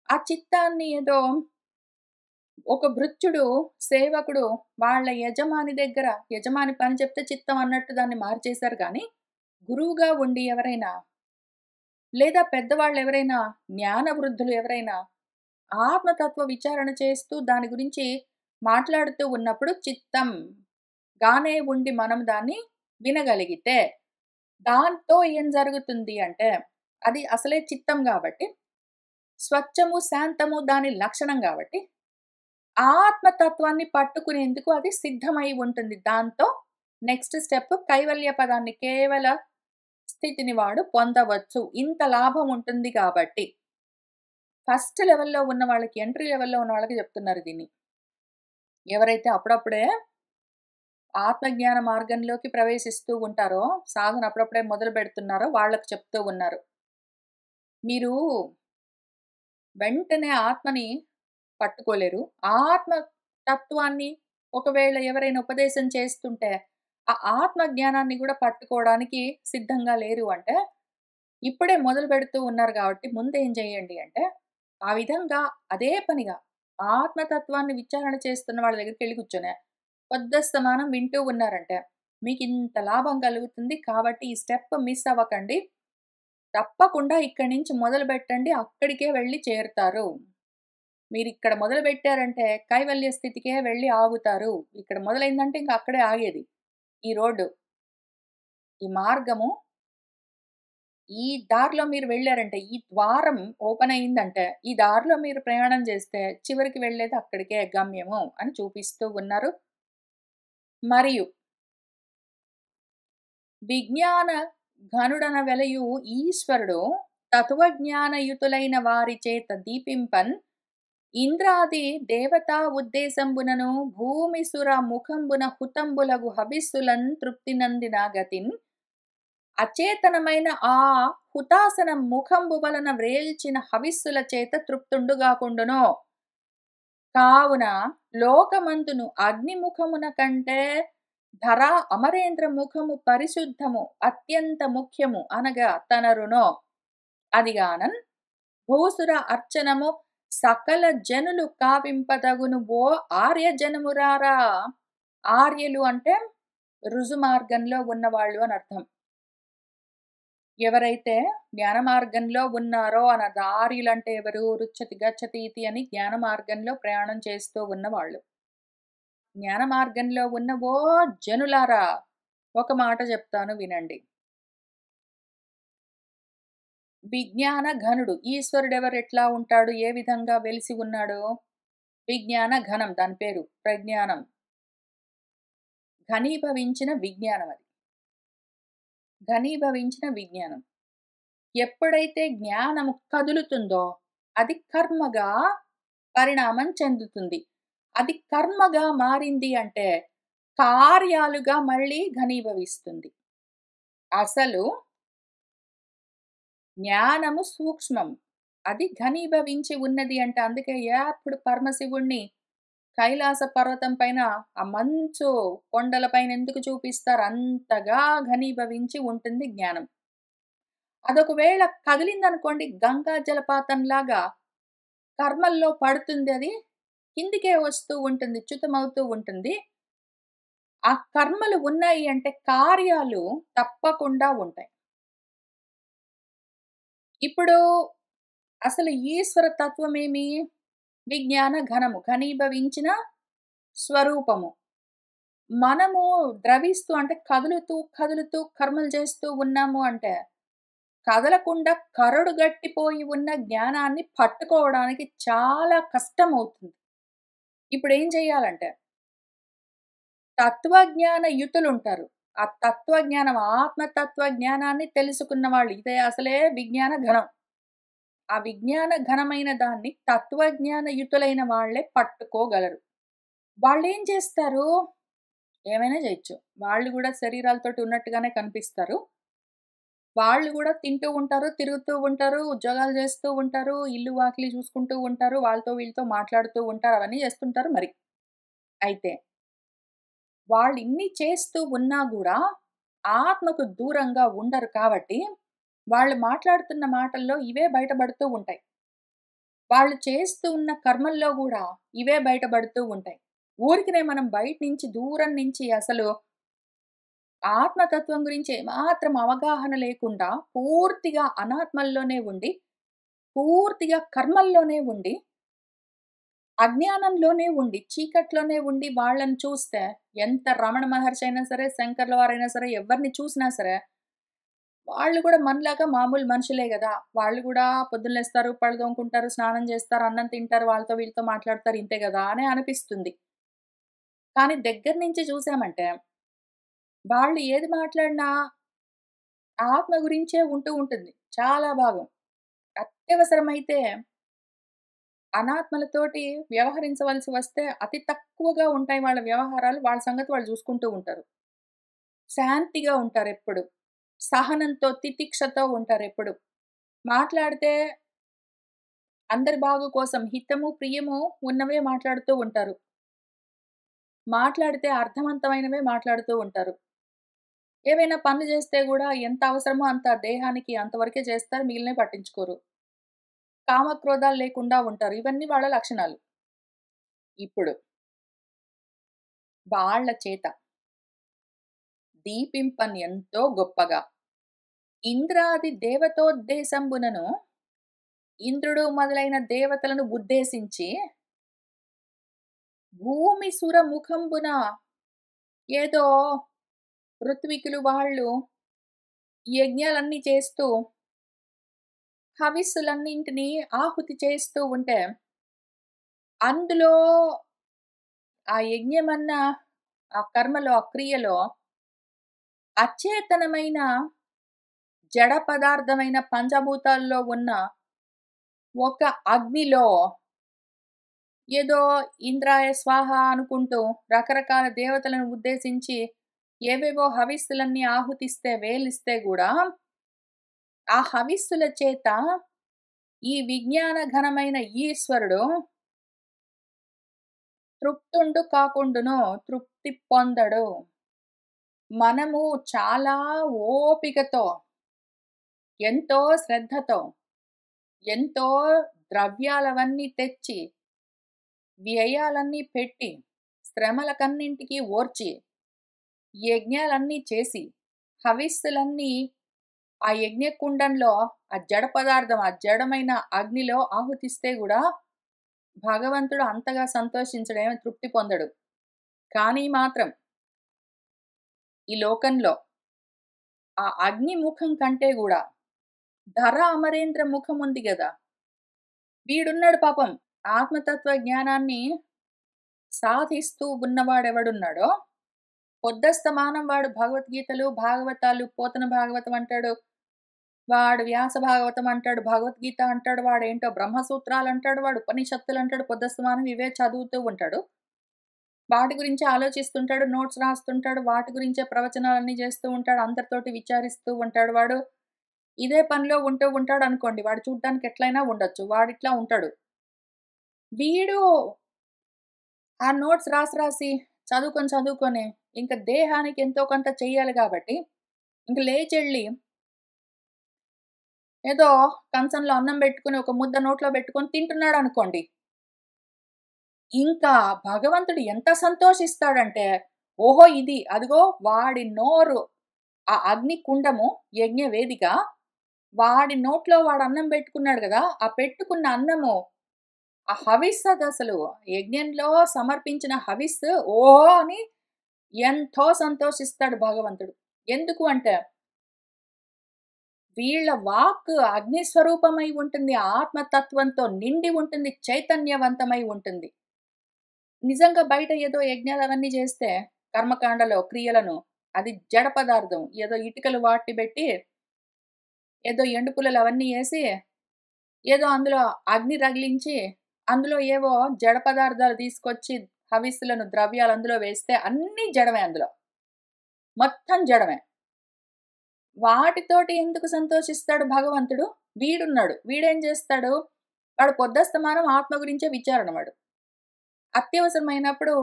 ఆ చిత్తాన్ని ఏదో ఒక భృత్యుడు, సేవకుడు వాళ్ళ యజమాని దగ్గర యజమాని పని చెప్తే చిత్తం అన్నట్టు దాన్ని మార్చేశారు గానీ, గురువుగా ఉండి ఎవరైనా లేదా పెద్దవాళ్ళెవరైనా, జ్ఞాన వృద్ధులు ఎవరైనా ఆత్మతత్వ విచారణ చేస్తూ దాని గురించి మాట్లాడుతూ ఉన్నప్పుడు చిత్తం గానే ఉండి మనం దాన్ని వినగలిగితే, దాంతో ఏం జరుగుతుంది అంటే, అది అసలే చిత్తం గాబట్టి, స్వచ్ఛము, శాంతము దాని లక్షణం గాబట్టి, ఆత్మతత్వాన్ని పట్టుకునేందుకు అది సిద్ధమై ఉంటుంది. దాంతో నెక్స్ట్ స్టెప్ కైవల్య పదాన్ని కేవల స్థితిని వాడు పొందవచ్చు. ఇంత లాభం ఉంటుంది కాబట్టి. ఫస్ట్ లెవెల్‌లో ఉన్న వాళ్ళకి, ఎంట్రీ లెవెల్‌లో ఉన్న వాళ్ళకి చెప్తున్నారు దీన్ని. ఎవరైతే అప్పుడప్పుడే ఆత్మజ్ఞాన మార్గంలోకి ప్రవేశిస్తూ ఉంటారో, సాధన అప్పుడప్పుడే మొదలుపెడుతున్నారో వాళ్ళకి చెప్తూ ఉన్నారు. మీరు వెంటనే ఆత్మని పట్టుకోలేరు. ఆత్మ తత్వాన్ని ఒకవేళ ఎవరైనా ఉపదేశం చేస్తుంటే, ఆ ఆత్మ జ్ఞానాన్ని గూడా పట్టుకోవడానికి సిద్ధంగా లేరు అంటే, ఇప్పుడే మొదలుపెడుతూ ఉన్నారు గాబట్టి ముందేం జేయండి అంటే, ఆ విధంగా అదే పనిగా ఆత్మతత్వాన్ని విచారణ చేస్తున్న వాళ్ళ దగ్గరికెళ్లి కూర్చొని, పొద్దస్తమానం వింటూ ఉన్నారంటే, మీకింత లాభం కలుగుతుంది కాబట్టి ఈ స్టెప్ మిస్ అవ్వకండి. తప్పకుండా ఇక్కడి నుంచి మొదలుపెట్టండి. అక్కడికే వెళ్లి చేరుతారు. మీరిక్కడ మొదలుపెట్టారంటే కైవల్య స్థితికే వెళ్లి ఆగుతారు. ఇక్కడ మొదలైందంటే ఇంక అక్కడే ఆగేది. ఈ రోడ్డు. ఈ మార్గము ఈ దారిలో మీరు వెళ్లారంటే, ఈ ద్వారం ఓపెన్ అయిందంటే, ఈ దారిలో మీరు ప్రయాణం చేస్తే చివరికి వెళ్ళేది అక్కడికే గమ్యము అని చూపిస్తూ ఉన్నారు. మరియు విజ్ఞాన ఘనుడన వెలయు ఈశ్వరుడు తత్వజ్ఞానయుతులైన వారి చేత దీపింపన్ ఇంద్రాది దేవతా ఉద్దేశంబునను భూమిసుర ముఖంబున హుతంబులగు హవిస్సులన్ తృప్తినందిన గతిన్ అచేతనమైన ఆ హుతాసన ముఖంబు వలన వ్రేల్చిన హవిస్సుల చేత తృప్తుండుగాకుండును. కావున లోకమందును అగ్నిముఖమున కంటే ధరా అమరేంద్ర ముఖము పరిశుద్ధము అత్యంత ముఖ్యము అనగా తనరునో అదిగానన్ భూసుర అర్చనము సకల జనులు కావింపదగును ఓ ఆర్య జనమురారా. ఆర్యలు అంటే రుజు మార్గంలో ఉన్నవాళ్ళు అని అర్థం. ఎవరైతే జ్ఞాన మార్గంలో ఉన్నారో అన్నది. ఆర్యులంటే ఎవరు? రుచ్యతి గచ్చతి ఇతి అని జ్ఞాన మార్గంలో ప్రయాణం చేస్తూ ఉన్నవాళ్ళు. జ్ఞాన మార్గంలో ఉన్న ఓ జనులారా! ఒక మాట చెప్తాను వినండి. విజ్ఞాన ఘనుడు. ఈశ్వరుడెవరు ఎట్లా ఉంటాడు? ఏ విధంగా వెలిసి ఉన్నాడు? విజ్ఞాన ఘనం దాని పేరు. ప్రజ్ఞానం. ఘనీభవించిన విజ్ఞానం అది. ఘనీభవించిన విజ్ఞానం. ఎప్పుడైతే జ్ఞానము కదులుతుందో అది కర్మగా పరిణామం చెందుతుంది. అది కర్మగా మారింది అంటే కార్యాలుగా మళ్ళీ ఘనీభవిస్తుంది. అసలు జ్ఞానము సూక్ష్మం. అది ఘనీభవించి ఉన్నది అంటే అందుకే ఎప్పుడు పరమశివుణ్ణి కైలాస పర్వతం పైన ఆ మంచు కొండల పైన ఎందుకు చూపిస్తారు? అంతగా ఘనీభవించి ఉంటుంది జ్ఞానం. అదొకవేళ కదిలిందనుకోండి గంగా జలపాతంలాగా కర్మల్లో పడుతుంది అది. కిందికే వస్తూ ఉంటుంది. చ్యుతమవుతూ ఉంటుంది. ఆ కర్మలు ఉన్నాయి అంటే కార్యాలు తప్పకుండా ఉంటాయి. ఇప్పుడు అసలు ఈశ్వర తత్వమేమి? విజ్ఞాన ఘనము. ఘనీభవించిన స్వరూపము. మనము ద్రవిస్తూ అంటే కదులుతూ, కదులుతూ కర్మలు చేస్తూ ఉన్నాము అంటే కదలకుండా కరడు గట్టిపోయి ఉన్న జ్ఞానాన్ని పట్టుకోవడానికి చాలా కష్టమవుతుంది. ఇప్పుడేం చేయాలంటే, తత్వజ్ఞాన యుతులుంటారు. ఆ తత్వజ్ఞానం, ఆత్మతత్వ జ్ఞానాన్ని తెలుసుకున్న వాళ్ళు. ఇదే అసలే విజ్ఞాన ఘనం. ఆ విజ్ఞాన ఘనమైన దాన్ని తత్వజ్ఞాన యుతులైన వాళ్ళే పట్టుకోగలరు. వాళ్ళేం చేస్తారు? ఏమైనా చేయొచ్చు. వాళ్ళు గూడా శరీరాలతోటి ఉన్నట్టుగానే కనిపిస్తారు. వాళ్ళు గూడా తింటూ ఉంటారు, తిరుగుతూ ఉంటారు, ఉద్యోగాలు చేస్తూ ఉంటారు, ఇల్లు వాకిలి చూసుకుంటూ ఉంటారు, వాళ్ళతో వీళ్ళతో మాట్లాడుతూ ఉంటారు. అవన్నీ చేస్తుంటారు మరి. అయితే వాళ్ళిన్ని చేస్తూ ఉన్నా గూడా ఆత్మకు దూరంగా ఉండరు కాబట్టి, వాళ్ళు మాట్లాడుతున్న మాటల్లో ఇవే బయటపడుతూ ఉంటాయి. వాళ్ళు చేస్తూ ఉన్న కర్మల్లో గూడా ఇవే బయటపడుతూ ఉంటాయి. ఊరికనే మనం బయట నుంచి దూరం నుంచి అసలు ఆత్మతత్వం గురించి ఏమాత్రం అవగాహన లేకుండా పూర్తిగా అనాత్మల్లోనే ఉండి, పూర్తిగా కర్మల్లోనే ఉండి, అజ్ఞానంలోనే ఉండి, చీకట్లోనే ఉండి వాళ్ళని చూస్తే ఎంత రమణ మహర్షి అయినా సరే, శంకర్ల వారైనా సరే, ఎవరిని చూసినా సరే, వాళ్ళు కూడా మనలాగా మామూలు మనుషులే గదా! వాళ్ళు గూడా పొద్దున లేస్తారు, పళ్ళు తోముకుంటారు, స్నానం చేస్తారు, అన్నం తింటారు, వాళ్ళతో వీళ్ళతో మాట్లాడతారు ఇంతే గదా! అని అనిపిస్తుంది. కానీ దగ్గర నుంచి చూసామంటే, వాళ్ళు ఏది మాట్లాడినా ఆత్మ గురించే ఉంటూ ఉంటుంది. చాలా భాగం. అత్యవసరమైతే అనాత్మలతోటి వ్యవహరించవలసి వస్తే అతి తక్కువగా ఉంటాయి వాళ్ళ వ్యవహారాలు. వాళ్ళ సంగతి వాళ్ళు చూసుకుంటూ ఉంటారు. శాంతిగా ఉంటారెప్పుడు. సహనంతో, తితిక్షతో ఉంటారెప్పుడు. మాట్లాడితే అందరి బాగు కోసం హితము, ప్రియము ఉన్నవే మాట్లాడుతూ ఉంటారు. మాట్లాడితే అర్థవంతమైనవే మాట్లాడుతూ ఉంటారు. ఏవైనా పనులు చేస్తే గూడా ఎంత అవసరమో అంత దేహానికి అంతవరకే చేస్తారు. మిగిలినవి పట్టించుకోరు. కామక్రోధాలు లేకుండా ఉంటారు. ఇవన్నీ వాళ్ళ లక్షణాలు. ఇప్పుడు వాళ్ళ చేత దీపింపని ఎంతో గొప్పగా ఇంద్రాది దేవతోద్దేశంబునను ఇంద్రుడు మొదలైన దేవతలను ఉద్దేశించి భూమి సురముఖంబున ఏదో ఋత్వికులు వాళ్ళు యజ్ఞాలన్నీ చేస్తూ హవిస్సులన్నింటినీ ఆహుతి చేస్తూ ఉంటే అందులో ఆ యజ్ఞమన్న ఆ కర్మలో, ఆ క్రియలో అచేతనమైన జడ పదార్థమైన పంచభూతాల్లో ఉన్న ఒక అగ్నిలో ఏదో ఇంద్రాయ స్వాహ అనుకుంటూ రకరకాల దేవతలను ఉద్దేశించి ఏవేవో హవిస్సులన్నీ ఆహుతిస్తే వేలిస్తే గూడా ఆ హవిస్సుల చేత ఈ విజ్ఞాన ఘనమైన ఈశ్వరుడు తృప్తుండు కాకుండును, తృప్తి పొందడు. మనము చాలా ఓపికతో, ఎంతో శ్రద్ధతో, ఎంతో ద్రవ్యాలవన్నీ తెచ్చి, వ్యయాలన్నీ పెట్టి, శ్రమలకన్నింటికి ఓర్చి, యజ్ఞాలన్నీ చేసి, హవిస్సులన్నీ ఆ యజ్ఞకుండంలో ఆ జడ పదార్థం, ఆ జడమైన అగ్నిలో ఆహుతిస్తే గూడా భగవంతుడు అంతగా సంతోషించడు. ఏమి తృప్తి పొందడు. కానీ మాత్రం ఈ లోకంలో ఆ అగ్ని ముఖం కంటే గూడా ధర అమరేంద్ర ముఖం ఉంది గదా! వీడున్నాడు పాపం. ఆత్మతత్వ జ్ఞానాన్ని సాధిస్తూ ఉన్నవాడెవడున్నాడో, పొద్దస్తమానం వాడు భగవద్గీతలు, భాగవతాలు, పోతన భాగవతం అంటాడు. వాడు వ్యాస భాగవతం అంటాడు, భగవద్గీత అంటాడు, వాడేంటో బ్రహ్మసూత్రాలంటాడు, వాడు ఉపనిషత్తులంటాడు, పొద్దస్తమానం ఇవే చదువుతూ ఉంటాడు. వాటి గురించే ఆలోచిస్తుంటాడు, నోట్స్ రాస్తుంటాడు, వాటి గురించే ప్రవచనాలన్నీ చేస్తూ ఉంటాడు, అందరితోటి విచారిస్తూ ఉంటాడు వాడు. ఇదే పనిలో ఉంటూ ఉంటాడనుకోండి, వాడు చూడ్డానికి ఎట్లైనా ఉండొచ్చు. వాడిట్లా ఉంటాడు. వీడు ఆ నోట్స్ రాసి చదువుకొని ఇంక దేహానికి ఎంతో కొంత చెయ్యాలి గాబట్టి, ఇంక లేచెళ్ళి ఏదో కంచంలో అన్నం బెట్టుకొని, ఒక ముద్ద నోట్లో బెట్టుకొని తింటున్నాడనుకోండి. ఇంకా భగవంతుడు ఎంత సంతోషిస్తాడంటే, ఓహో! ఇది అదిగో వాడి నోరు ఆ అగ్ని కుండము, యజ్ఞ వేదిక, వాడి నోట్లో వాడు అన్నం బెట్టుకున్నాడు గదా! ఆ పెట్టుకున్న అన్నము ఆ హవిస్ అదసలు యజ్ఞంలో సమర్పించిన హవిస్ ఓహో! అని ఎంతో సంతోషిస్తాడు భగవంతుడు. ఎందుకు అంటే, వీళ్ళ వాక్ అగ్ని స్వరూపమై ఉంటుంది. ఆత్మతత్వంతో నిండి ఉంటుంది. చైతన్యవంతమై ఉంటుంది. నిజంగా బయట ఏదో యజ్ఞాలవన్నీ చేస్తే కర్మకాండలో క్రియలను అది జడ పదార్థం. ఏదో ఇటుకలు వాటి బెట్టి, ఏదో ఎండు పుల్లలు అవన్నీ ఏసి, ఏదో అందులో అగ్ని రగిలించి, అందులో ఏవో జడ పదార్థాలు తీసుకొచ్చి హవిస్సులను, ద్రవ్యాలు అందులో వేస్తే అన్నీ జడమే అందులో. మొత్తం జడమే. వాటితోటి ఎందుకు సంతోషిస్తాడు భగవంతుడు? వీడున్నాడు. వీడేం చేస్తాడు? వాడు పొద్దస్తమానం ఆత్మ గురించే విచారణ వాడు. అత్యవసరమైనప్పుడు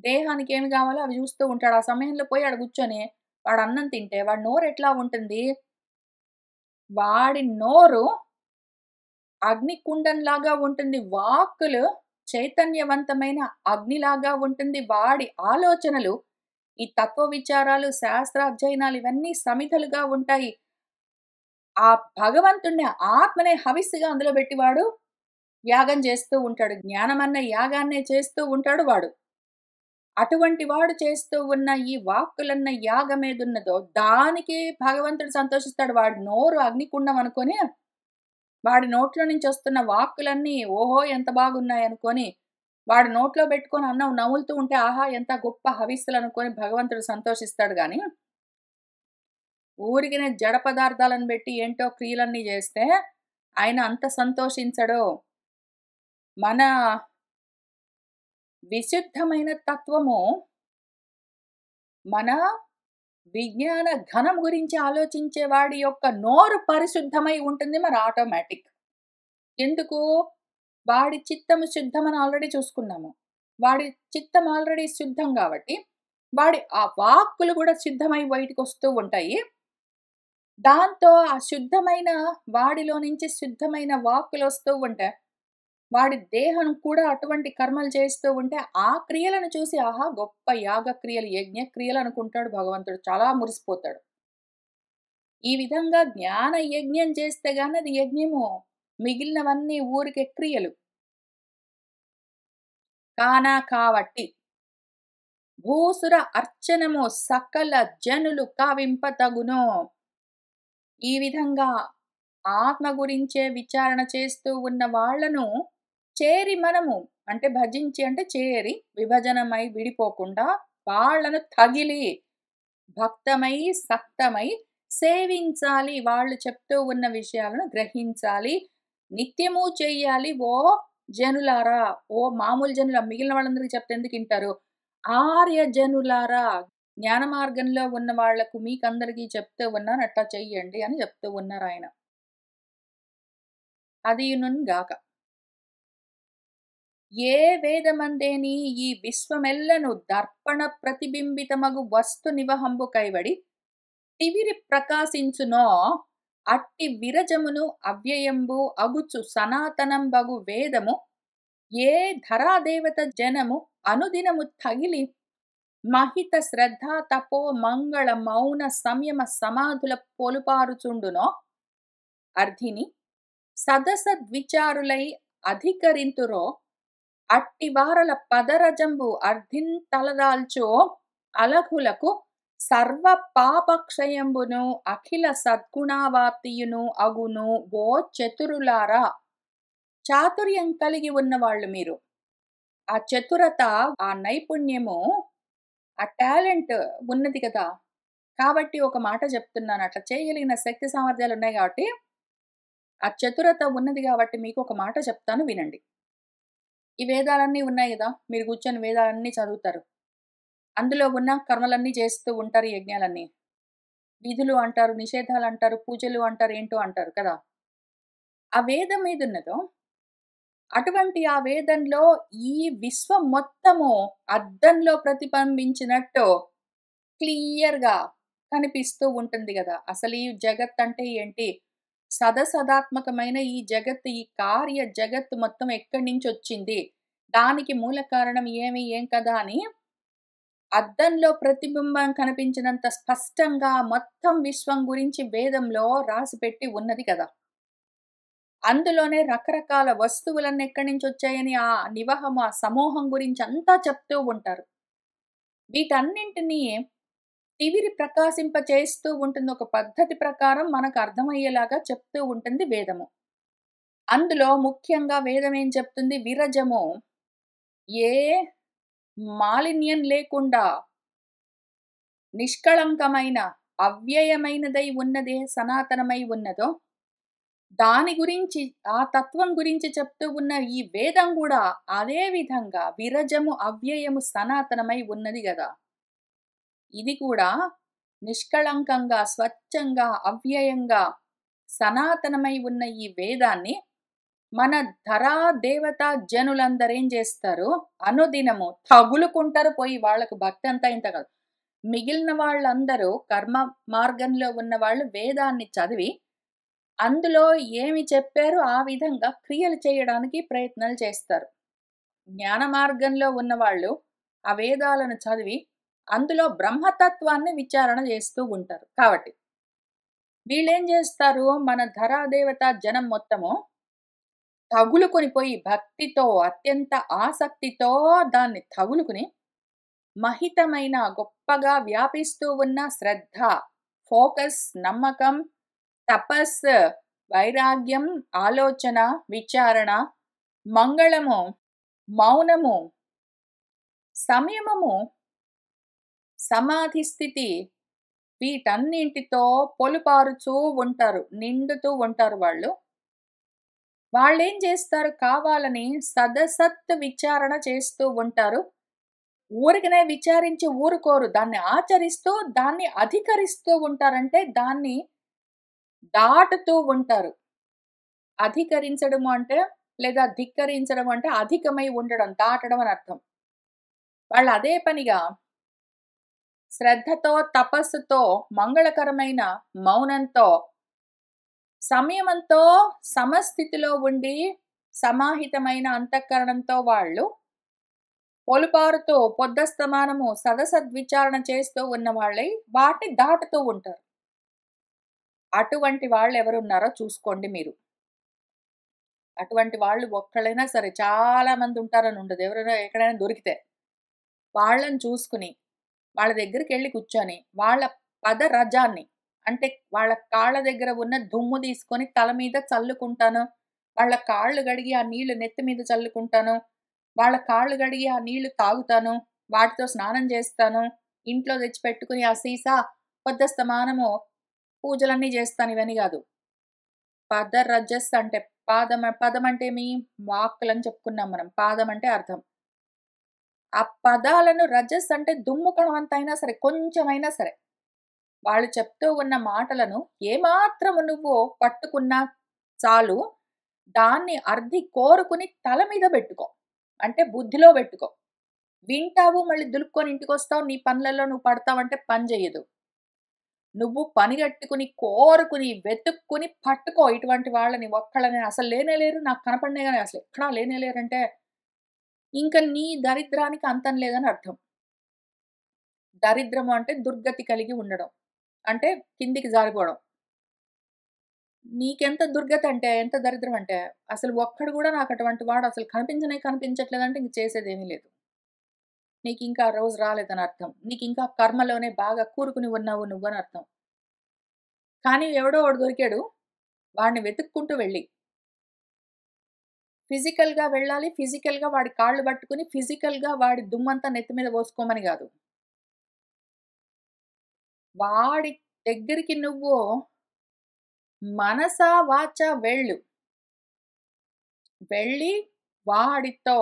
దేహానికి ఏమి కావాలో అవి చూస్తూ ఉంటాడు. ఆ సమయంలో పోయి ఆడ కూర్చొని వాడు అన్నం తింటే వాడి నోరెట్లా ఉంటుంది? వాడి నోరు అగ్నికుండంలాగా ఉంటుంది. వాక్కులు చైతన్యవంతమైన అగ్నిలాగా ఉంటుంది. వాడి ఆలోచనలు ఈ తత్వ విచారాలు, శాస్త్ర అధ్యయనాలు ఇవన్నీ సమిధలుగా ఉంటాయి. ఆ భగవంతుడిని ఆత్మనే హవిస్సుగా అందులో బెట్టి వాడు యాగం చేస్తూ ఉంటాడు. జ్ఞానమన్న యాగాన్నే చేస్తూ ఉంటాడు వాడు. అటువంటి వాడు చేస్తూ ఉన్న ఈ వాక్కులన్న యాగమేదున్నదో దానికి భగవంతుడు సంతోషిస్తాడు. వాడి నోరు అగ్నికుండం అనుకోని, వాడి నోట్లో నుంచి వస్తున్న వాక్కులన్నీ ఓహో! ఎంత బాగున్నాయనుకోని, వాడి నోట్లో బెట్టుకొని అన్నం నములుతూ ఉంటే ఆహా! ఎంత గొప్ప హవిస్సులనుకోని భగవంతుడు సంతోషిస్తాడు గానీ, ఊరికినే జడ పదార్థాలను బెట్టి ఏంటో క్రియలన్నీ జేస్తే ఆయన అంత సంతోషించడు. మన విశుద్ధమైన తత్వము, మన విజ్ఞాన ఘనం గురించి ఆలోచించే వాడి యొక్క నోరు పరిశుద్ధమై ఉంటుంది మరి ఆటోమేటిక్. ఎందుకు? వాడి చిత్తము శుద్ధమని ఆల్రెడీ చూసుకున్నాము. వాడి చిత్తం ఆల్రెడీ శుద్ధం గాబట్టి, వాడి ఆ వాక్కులు కూడా సిద్ధమై బయటికొస్తూ ఉంటాయి. దాంతో ఆ శుద్ధమైన వాడిలో నుంచి శుద్ధమైన వాక్కులొస్తూ ఉంటాయి. వాడి దేహం కూడా అటువంటి కర్మలు చేస్తూ ఉంటే, ఆ క్రియలను చూసి ఆహా! గొప్ప యాగ క్రియలు, యజ్ఞ క్రియలు అనుకుంటాడు భగవంతుడు. చాలా మురిసిపోతాడు. ఈ విధంగా జ్ఞాన యజ్ఞం చేస్తే గాని అది యజ్ఞము. మిగిలినవన్నీ ఊరికే క్రియలు. కావట్టి భూసుర అర్చనము సకల జనులు కావింపతగును. ఈ విధంగా ఆత్మ గురించే విచారణ చేస్తూ ఉన్న వాళ్ళను చేరి మనము అంటే భజించి అంటే చేరి విభజనమై విడిపోకుండా వాళ్ళను తగిలి భక్తమై సక్తమై సేవించాలి. వాళ్ళు చెప్తూ ఉన్న విషయాలను గ్రహించాలి. నిత్యము చెయ్యాలి. ఓ జనులారా, ఓ మామూలు జనుల మిగిలిన వాళ్ళందరికి చెప్తే ఎందుకింటారు? ఆర్య జనులారా, జ్ఞాన మార్గంలో ఉన్న వాళ్లకు మీకందరికీ చెప్తూ ఉన్నాను అట్లా చెయ్యండి అని చెప్తూ ఉన్నారాయన. అదీనున్ గాక. ఏ వేదమందేని ఈ విశ్వమెల్లను దర్పణ ప్రతిబింబితమగు వస్తు నివహంబు కైవడి తివిరి ప్రకాశించునో అట్టి విరజమును అవ్యయంబు అగుచు సనాతనంబగు వేదము ఏ ధరాదేవత జనము అనుదినము తగిలి మహిత శ్రద్ధ తపో మంగళ మౌన సంయమ సమాధుల పొలుపారుచుండునో అర్ధిని సదసద్విచారులై అధికరింతురో అట్టివారల పదరజంబు అర్ధిన్ తలదాల్చో అలఘులకు సర్వ పాపక్షయంబును అఖిల సద్గుణావాప్తియును అగును ఓ చతురులారా. చాతుర్యం కలిగి ఉన్నవాళ్ళు మీరు. ఆ చతురత, ఆ నైపుణ్యము, ఆ టాలెంట్ ఉన్నది కదా! కాబట్టి ఒక మాట చెప్తున్నాను. అట్లా చేయగలిగిన శక్తి సామర్థ్యాలు ఉన్నాయి కాబట్టి, ఆ చతురత ఉన్నది కాబట్టి మీకు ఒక మాట చెప్తాను వినండి. ఈ వేదాలన్నీ ఉన్నాయి గదా! మీరు కూర్చొని వేదాలన్నీ చదువుతారు. అందులో ఉన్న కర్మలన్నీ చేస్తూ ఉంటారు యజ్ఞాలన్నీ. విధులు అంటారు, నిషేధాలంటారు, పూజలు అంటారు, ఏంటో అంటారు కదా! ఆ వేదం ఏదున్నదో, అటువంటి ఆ వేదంలో ఈ విశ్వం మొత్తము అద్దంలో ప్రతిబింబించినట్టు క్లియర్‌గా కనిపిస్తూ ఉంటుంది గదా! అసలు ఈ జగత్తంటే ఏంటి? సదసదాత్మకమైన ఈ జగత్తు, ఈ కార్య జగత్తు మొత్తం ఎక్కడి నుంచొచ్చింది? దానికి మూల కారణం ఏమి? ఏం కదా? అని అద్దంలో ప్రతిబింబం కనిపించినంత స్పష్టంగా మొత్తం విశ్వం గురించి వేదంలో రాసిపెట్టి ఉన్నది కదా! అందులోనే రకరకాల వస్తువులన్నీ ఎక్కడి నుంచొచ్చాయని ఆ నివహం, ఆ సమూహం గురించి అంతా చెప్తూ ఉంటారు. వీటన్నింటిని తివిరి ప్రకాశింపచేస్తూ ఉంటుంది. ఒక పద్ధతి ప్రకారం మనకు అర్థమయ్యేలాగా చెప్తూ ఉంటుంది వేదము. అందులో ముఖ్యంగా వేదం ఏం చెప్తుంది? విరజము ఏ మాలిన్యం లేకుండా నిష్కళంకమైన, అవ్యయమైనదై ఉన్నదే సనాతనమై ఉన్నదో, దాని గురించి, ఆ తత్వం గురించి చెప్తూ ఉన్న ఈ వేదం గూడా అదే విధంగా విరజము, అవ్యయము, సనాతనమై ఉన్నది గదా! ఇది కూడా నిష్కళంకంగా, స్వచ్ఛంగా, అవ్యయంగా, సనాతనమై ఉన్న ఈ వేదాన్ని మన ధరా దేవతా జనులందరేం జేస్తారు, అనుదినము తగులుకుంటారు పోయి వాళ్ళకు భక్తి అంతా ఇంత కాదు. మిగిలిన వాళ్ళందరూ కర్మ మార్గంలో ఉన్నవాళ్ళు వేదాన్ని చదివి, అందులో ఏమి చెప్పారో ఆ విధంగా క్రియలు చేయడానికి ప్రయత్నాలు చేస్తారు. జ్ఞాన మార్గంలో ఉన్నవాళ్ళు ఆ వేదాలను చదివి, అందులో బ్రహ్మతత్వాన్ని విచారణ చేస్తూ ఉంటారు. కాబట్టి వీళ్ళేం జేస్తారు, మన ధరాదేవత జనం మొత్తము తగులుకొని పోయి భక్తితో, అత్యంత ఆసక్తితో దాన్ని తగులుకుని మహితమైన గొప్పగా వ్యాపిస్తూ ఉన్న శ్రద్ధ, ఫోకస్, నమ్మకం, తపస్, వైరాగ్యం, ఆలోచన, విచారణ, మంగళము, మౌనము, సంయమము, సమాధి స్థితి వీటన్నింటితో పొలుపారుచూ ఉంటారు. నిండుతూ ఉంటారు వాళ్ళు. వాళ్ళేం చేస్తారు, కావాలని సదసత్ విచారణ చేస్తూ ఉంటారు. ఊరికనే విచారించి ఊరుకోరు. దాన్ని ఆచరిస్తూ, దాన్ని అధికరిస్తూ ఉంటారంటే, దాన్ని దాటుతూ ఉంటారు. అధికరించడము అంటే, లేదా ధిక్కరించడం అంటే అధికమై ఉండడం, దాటడం అని అర్థం. వాళ్ళు అదే పనిగా శ్రద్ధతో, తపస్సుతో, మంగళకరమైన మౌనంతో, సంయమంతో, సమస్థితిలో ఉండి, సమాహితమైన అంతఃకరణంతో వాళ్ళు పొలుపారుతూ పొద్దస్తమానము సదసద్విచారణ చేస్తూ ఉన్న వాళ్ళై వాటిని దాటుతూ ఉంటారు. అటువంటి వాళ్ళెవరున్నారో చూసుకోండి మీరు. అటువంటి వాళ్ళు ఒక్కళ్ళైనా సరే, చాలా మంది ఉంటారని ఉండదు. ఎవరైనా ఎక్కడైనా దొరికితే. వాళ్ళని చూసుకుని, వాళ్ళ దగ్గరికెళ్లి కూర్చొని, వాళ్ళ పదరజాన్ని అంటే వాళ్ళ కాళ్ళ దగ్గర ఉన్న దుమ్ము తీసుకొని తల మీద చల్లుకుంటాను. వాళ్ళ కాళ్ళు గడిగి ఆ నీళ్లు నెత్తి మీద చల్లుకుంటాను. వాళ్ళ కాళ్ళు గడిగి ఆ నీళ్లు తాగుతాను. వాటితో స్నానం చేస్తాను. ఇంట్లో తెచ్చిపెట్టుకుని ఆ సీసా పొద్దస్తమానము పూజలన్నీ చేస్తాను. ఇవన్నీ గాదు. పదరజస్ అంటే పదం అంటే వాక్కులని చెప్పుకున్నాం మనం. పాదం అంటే అర్థం. ఆ పదాలను రజస్ అంటే దుమ్ము కణవంతైనా సరే, కొంచెమైనా సరే, వాళ్ళు చెప్తూ ఉన్న మాటలను ఏమాత్రము నువ్వు పట్టుకున్నా చాలు, దాన్ని అర్థి కోరుకుని తల మీద బెట్టుకో. అంటే బుద్ధిలో బెట్టుకో. వింటావు, మళ్ళీ దులుపుకొని ఇంటికొస్తావు, నీ పనులలో నువ్వు పడతావంటే పని జెయ్యదు. నువ్వు పనిగట్టుకుని, కోరుకుని, వెతుక్కుని పట్టుకో ఇటువంటి వాళ్ళని ఒక్కళ్ళని. అసలు లేనే లేరు, నాకు కనపడనే గాని అసలెక్కడా లేనే లేరంటే, ఇంక నీ దరిద్రానికి అంతం లేదని అర్థం. దరిద్రము అంటే దుర్గతి కలిగి ఉండడం. అంటే కిందికి జారిపోవడం. నీకెంత దుర్గతంటే, ఎంత దరిద్రం అంటే, అసలు ఒక్కడు గూడా నాకటువంటి వాడు అసలు కనిపించనే కనిపించట్లేదంటే ఇంక చేసేదేమీ లేదు. నీకింకా ఆ రోజు రాలేదని అర్థం. నీకింకా కర్మలోనే బాగా కూరుకుని ఉన్నావు నువ్వని అర్థం. కానీ ఎవడో ఒకడు దొరికాడు. వాడిని వెతుక్కుంటూ వెళ్ళి, ఫిజికల్‌గా వెళ్ళాలి. ఫిజికల్‌గా వాడి కాళ్ళు పట్టుకొని, ఫిజికల్‌గా వాడి దుమ్మంతా నెత్తి మీద పోసుకోమని గాదు. వాడి దగ్గరికి నువ్వు మనసా, వాచా వెళ్ళు. వెళ్ళి వాడితో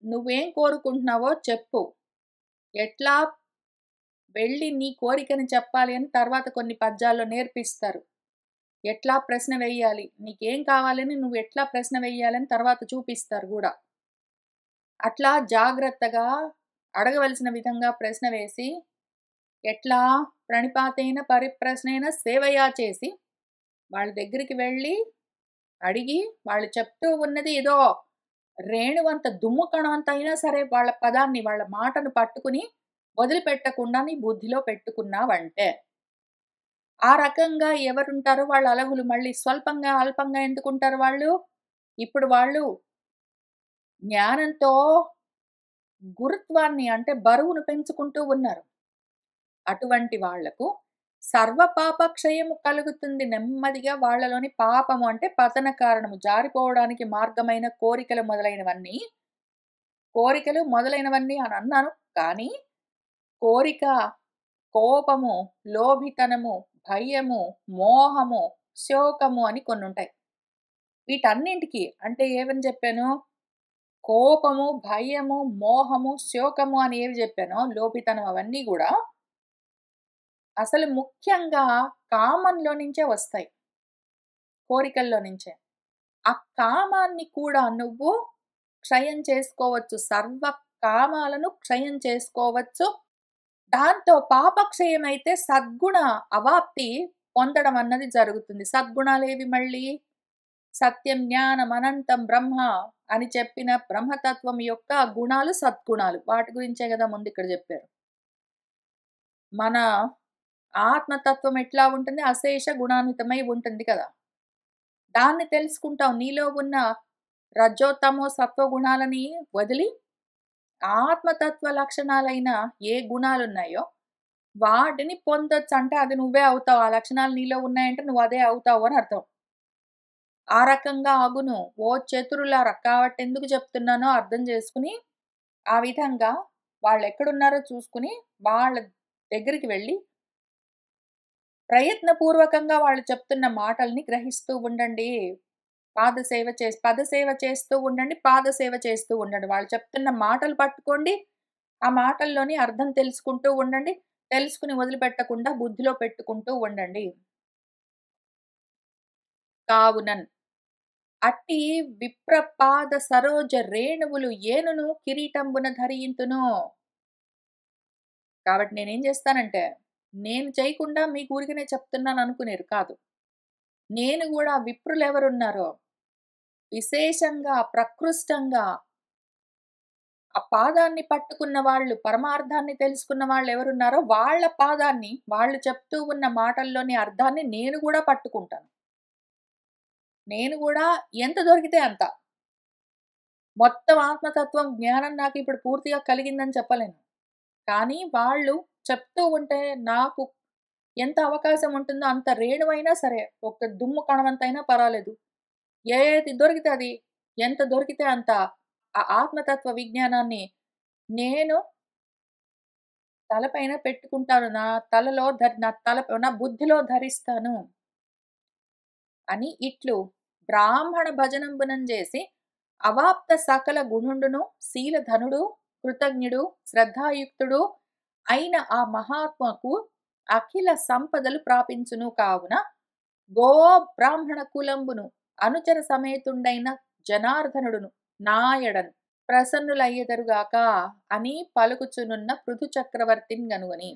నువ్వేం కోరుకుంటున్నావో చెప్పు. ఎట్లా వెళ్ళి నీ కోరికని చెప్పాలి అని తర్వాత కొన్ని పద్యాల్లో నేర్పిస్తారు. ఎట్లా ప్రశ్న వెయ్యాలి, నీకేం కావాలని నువ్వు ఎట్లా ప్రశ్న వెయ్యాలని తర్వాత చూపిస్తారు గూడా. అట్లా జాగ్రత్తగా అడగవలసిన విధంగా ప్రశ్న వేసి, ఎట్లా ప్రణిపాతేన పరిప్రశ్నేన సేవయా చేసి, వాళ్ళ దగ్గరికి వెళ్ళి అడిగి, వాళ్ళు చెప్తూ ఉన్నది ఏదో రేణువంత దుమ్ము కణవంత అయినా సరే వాళ్ళ పదాన్ని, వాళ్ళ మాటను పట్టుకుని వదిలిపెట్టకుండా నీ బుద్ధిలో పెట్టుకున్నావంటే, ఆ రకంగా ఎవరుంటారో వాళ్ళ అలగులు మళ్ళీ స్వల్పంగా, అల్పంగా ఎందుకుంటారు వాళ్ళు? ఇప్పుడు వాళ్ళు జ్ఞానంతో గురుత్వాన్ని అంటే బరువును పెంచుకుంటూ ఉన్నారు. అటువంటి వాళ్లకు సర్వ పాపక్షయము కలుగుతుంది. నెమ్మదిగా వాళ్ళలోని పాపము అంటే పతన కారణము, జారిపోవడానికి మార్గమైన కోరికలు మొదలైనవన్నీ అని అన్నాను. కానీ కోరిక, కోపము, లోభితనము, భయము, మోహము, శోకము అని కొన్నుంటాయి. వీటన్నింటికి అంటే ఏమని చెప్పాను? కోపము, భయము, మోహము, శోకము అని ఏవి చెప్పానో, లోభితనం అవన్నీ గూడా అసలు ముఖ్యంగా కామంలో నుంచే వస్తాయి. కోరికల్లో నుంచే. ఆ కామాన్ని కూడా నువ్వు క్షయం చేసుకోవచ్చు. సర్వ కామాలను క్షయం చేసుకోవచ్చు. దాంతో పాపక్షయమైతే సద్గుణ అవాప్తి పొందడం అన్నది జరుగుతుంది. సద్గుణాలేవి మళ్ళీ? సత్యం, జ్ఞానం, అనంతం బ్రహ్మ అని చెప్పిన బ్రహ్మతత్వం యొక్క గుణాలు సద్గుణాలు. వాటి గురించే గదా ముందిక్కడ జెప్పారు. మన ఆత్మతత్వం ఎట్లా ఉంటుంది? అశేష గుణాన్వితమై ఉంటుంది కదా! దాన్ని తెలుసుకుంటావు. నీలో ఉన్న రజో, తమో, సత్వ గుణాలని వదిలి ఆత్మతత్వ లక్షణాలైన ఏ గుణాలున్నాయో వాటిని పొందొచ్చు. అంటే అది నువ్వే అవుతావు. ఆ లక్షణాలు నీలో ఉన్నాయంటే నువ్వు అదే అవుతావు అని అర్థం. ఆ రకంగా అగును. ఓ చతురులారా! కాబట్టి ఎందుకు చెప్తున్నానో అర్థం చేసుకొని, ఆ విధంగా వాళ్ళెక్కడున్నారో చూసుకొని, వాళ్ళ దగ్గరికి వెళ్లి ప్రయత్నపూర్వకంగా వాళ్ళు చెప్తున్న మాటల్ని గ్రహిస్తూ ఉండండి. పదసేవ చేస్తూ ఉండండి. పాదసేవ చేస్తూ ఉండండి. వాళ్ళు చెప్తున్న మాటలు పట్టుకోండి. ఆ మాటల్లోని అర్థం తెలుసుకుంటూ ఉండండి. తెలుసుకొని వదిలిపెట్టకుండా బుద్ధిలో పెట్టుకుంటూ ఉండండి. కావునన్ అట్టి విప్రపాద సరోజ రేణువులు ఏనును కిరీటంబున ధరింతును. కాబట్టి నేనేం చేస్తానంటే, నేను చేయకుండా మీకు ఊరికనే చెప్తున్నాను అనుకునేరు కాదు. నేను గూడా విప్రులెవరున్నారో, విశేషంగా, ప్రకృష్టంగా ఆ పాదాన్ని పట్టుకున్న వాళ్ళు, పరమార్థాన్ని తెలుసుకున్న వాళ్ళెవరున్నారో వాళ్ళ పాదాన్ని, వాళ్ళు చెప్తూ ఉన్న మాటల్లోని అర్థాన్ని నేను గూడా పట్టుకుంటాను. నేను గూడా ఎంత దొరికితే అంత. మొత్తం ఆత్మతత్వం జ్ఞానం నాకిప్పుడు పూర్తిగా కలిగిందని చెప్పలేను. కానీ వాళ్ళు చెప్తూ ఉంటే నాకు ఎంత అవకాశం ఉంటుందో అంత రేణువైనా సరే, ఒక దుమ్ము కణవంతైనా పర్వాలేదు. ఏది దొరికితే అది, ఎంత దొరికితే అంత ఆ ఆత్మతత్వ విజ్ఞానాన్ని నేను తలపైన పెట్టుకుంటాను. నా బుద్ధిలో ధరిస్తాను అని ఇట్లు బ్రాహ్మణ భజనంబునం జేసి అవాప్త సకల గుణుండును శీలధనుడు కృతజ్ఞుడు శ్రద్ధాయుక్తుడు అయిన ఆ మహాత్మకు అఖిల సంపదలు ప్రాపించును కావున గో బ్రాహ్మణ కులంబును అనుచర సమేతుండైన జనార్దనుడును నాయడను ప్రసన్నులయ్యెదరుగాక అని పలుకుచునున్న పృథు చక్రవర్తిని గనుగొని.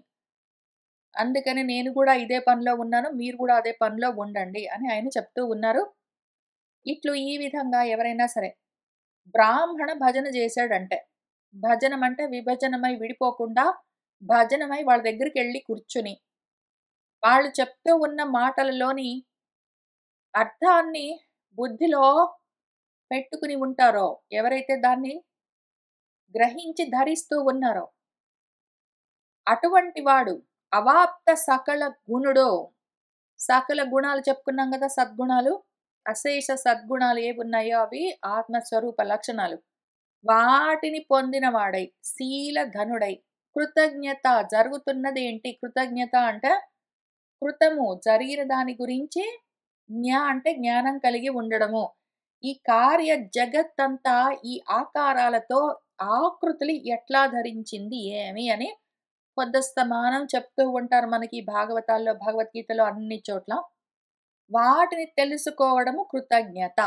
అందుకని నేను కూడా ఇదే పనిలో ఉన్నాను. మీరు కూడా అదే పనిలో ఉండండి అని ఆయన చెప్తూ ఉన్నారు. ఇట్లు ఈ విధంగా ఎవరైనా సరే బ్రాహ్మణ భజన చేశాడంటే, భజనం అంటే విభజనమై విడిపోకుండా భజనమై వాళ్ళ దగ్గరికెళ్ళి కూర్చుని, వాళ్ళు చెప్తూ ఉన్న మాటలలోని అర్థాన్ని బుద్ధిలో పెట్టుకుని ఉంటారో, ఎవరైతే దాన్ని గ్రహించి ధరిస్తూ ఉన్నారో, అటువంటి వాడు అవాప్త సకల గుణుడో, సకల గుణాలు చెప్పుకున్నాం గదా! సద్గుణాలు. అశేష సద్గుణాలు ఏవున్నాయో అవి ఆత్మస్వరూప లక్షణాలు. వాటిని పొందినవాడై, శీలధనుడై, కృతజ్ఞత జరుగుతున్నదేంటి? కృతజ్ఞత అంటే కృతము జరిగిన దాని గురించి అంటే జ్ఞానం కలిగి ఉండడము. ఈ కార్య జగత్తంతా ఈ ఆకారాలతో ఆకృతులు ఎట్లా ధరించింది ఏమి అని పొద్దస్తమానం చెప్తూ ఉంటారు మనకి భాగవతాల్లో, భగవద్గీతలో అన్ని చోట్ల. వాటిని తెలుసుకోవడము కృతజ్ఞత.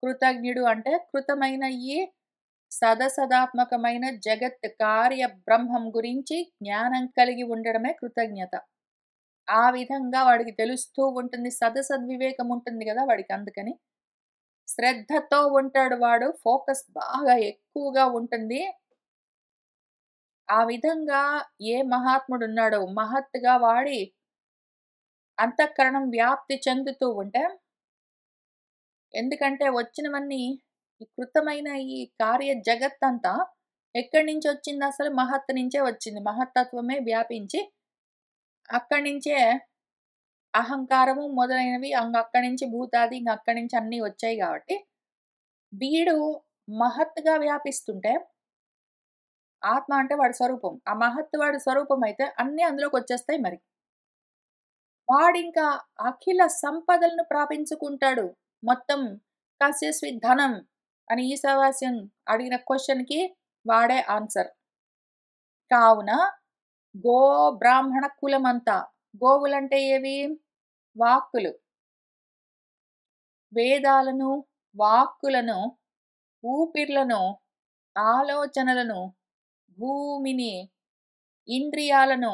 కృతజ్ఞుడు అంటే కృతమైన ఈ సదసదాత్మకమైన జగత్ కార్య బ్రహ్మం గురించి జ్ఞానం కలిగి ఉండడమే కృతజ్ఞత. ఆ విధంగా వాడికి తెలుస్తూ ఉంటుంది. సదసద్వివేకం ఉంటుంది గదా! వాడికి అందుకని. శ్రద్ధతో ఉంటాడు వాడు. ఫోకస్ బాగా ఎక్కువగా ఉంటుంది. ఆ విధంగా ఏ మహాత్ముడున్నాడో మహత్తుగా వాడి అంతఃకరణం వ్యాప్తి చెందుతూ ఉంటే, ఎందుకంటే వచ్చినవన్నీ ఈ కృతమైన ఈ కార్య జగత్తంతా ఎక్కడి నుంచొచ్చిందసలు? మహత్తు నుంచే వచ్చింది. మహత్తత్వమే వ్యాపించి అక్కడి నుంచే అహంకారము మొదలైనవి అక్కడి నుంచి భూతాది అక్కడి నుంచి అన్నీ వచ్చాయి గాబట్టి, వీడు మహత్తుగా వ్యాపిస్తుంటే, ఆత్మ అంటే వాడి స్వరూపం. ఆ మహత్తు వాడి స్వరూపం అయితే అన్నీ అందులోకొచ్చేస్తాయి మరి. వాడింకా అఖిల సంపదలను ప్రాపించుకుంటాడు. మొత్తం కస్యస్వి ధనం అని ఈశావాస్యం అడిగిన క్వెషన్‌కి వాడే ఆన్సర్. కావున గో బ్రాహ్మణ కులమంతా. గోవులంటే ఏవి? వాక్కులు. వేదాలను, వాక్కులను, ఊపిర్లను, ఆలోచనలను, భూమిని, ఇంద్రియాలను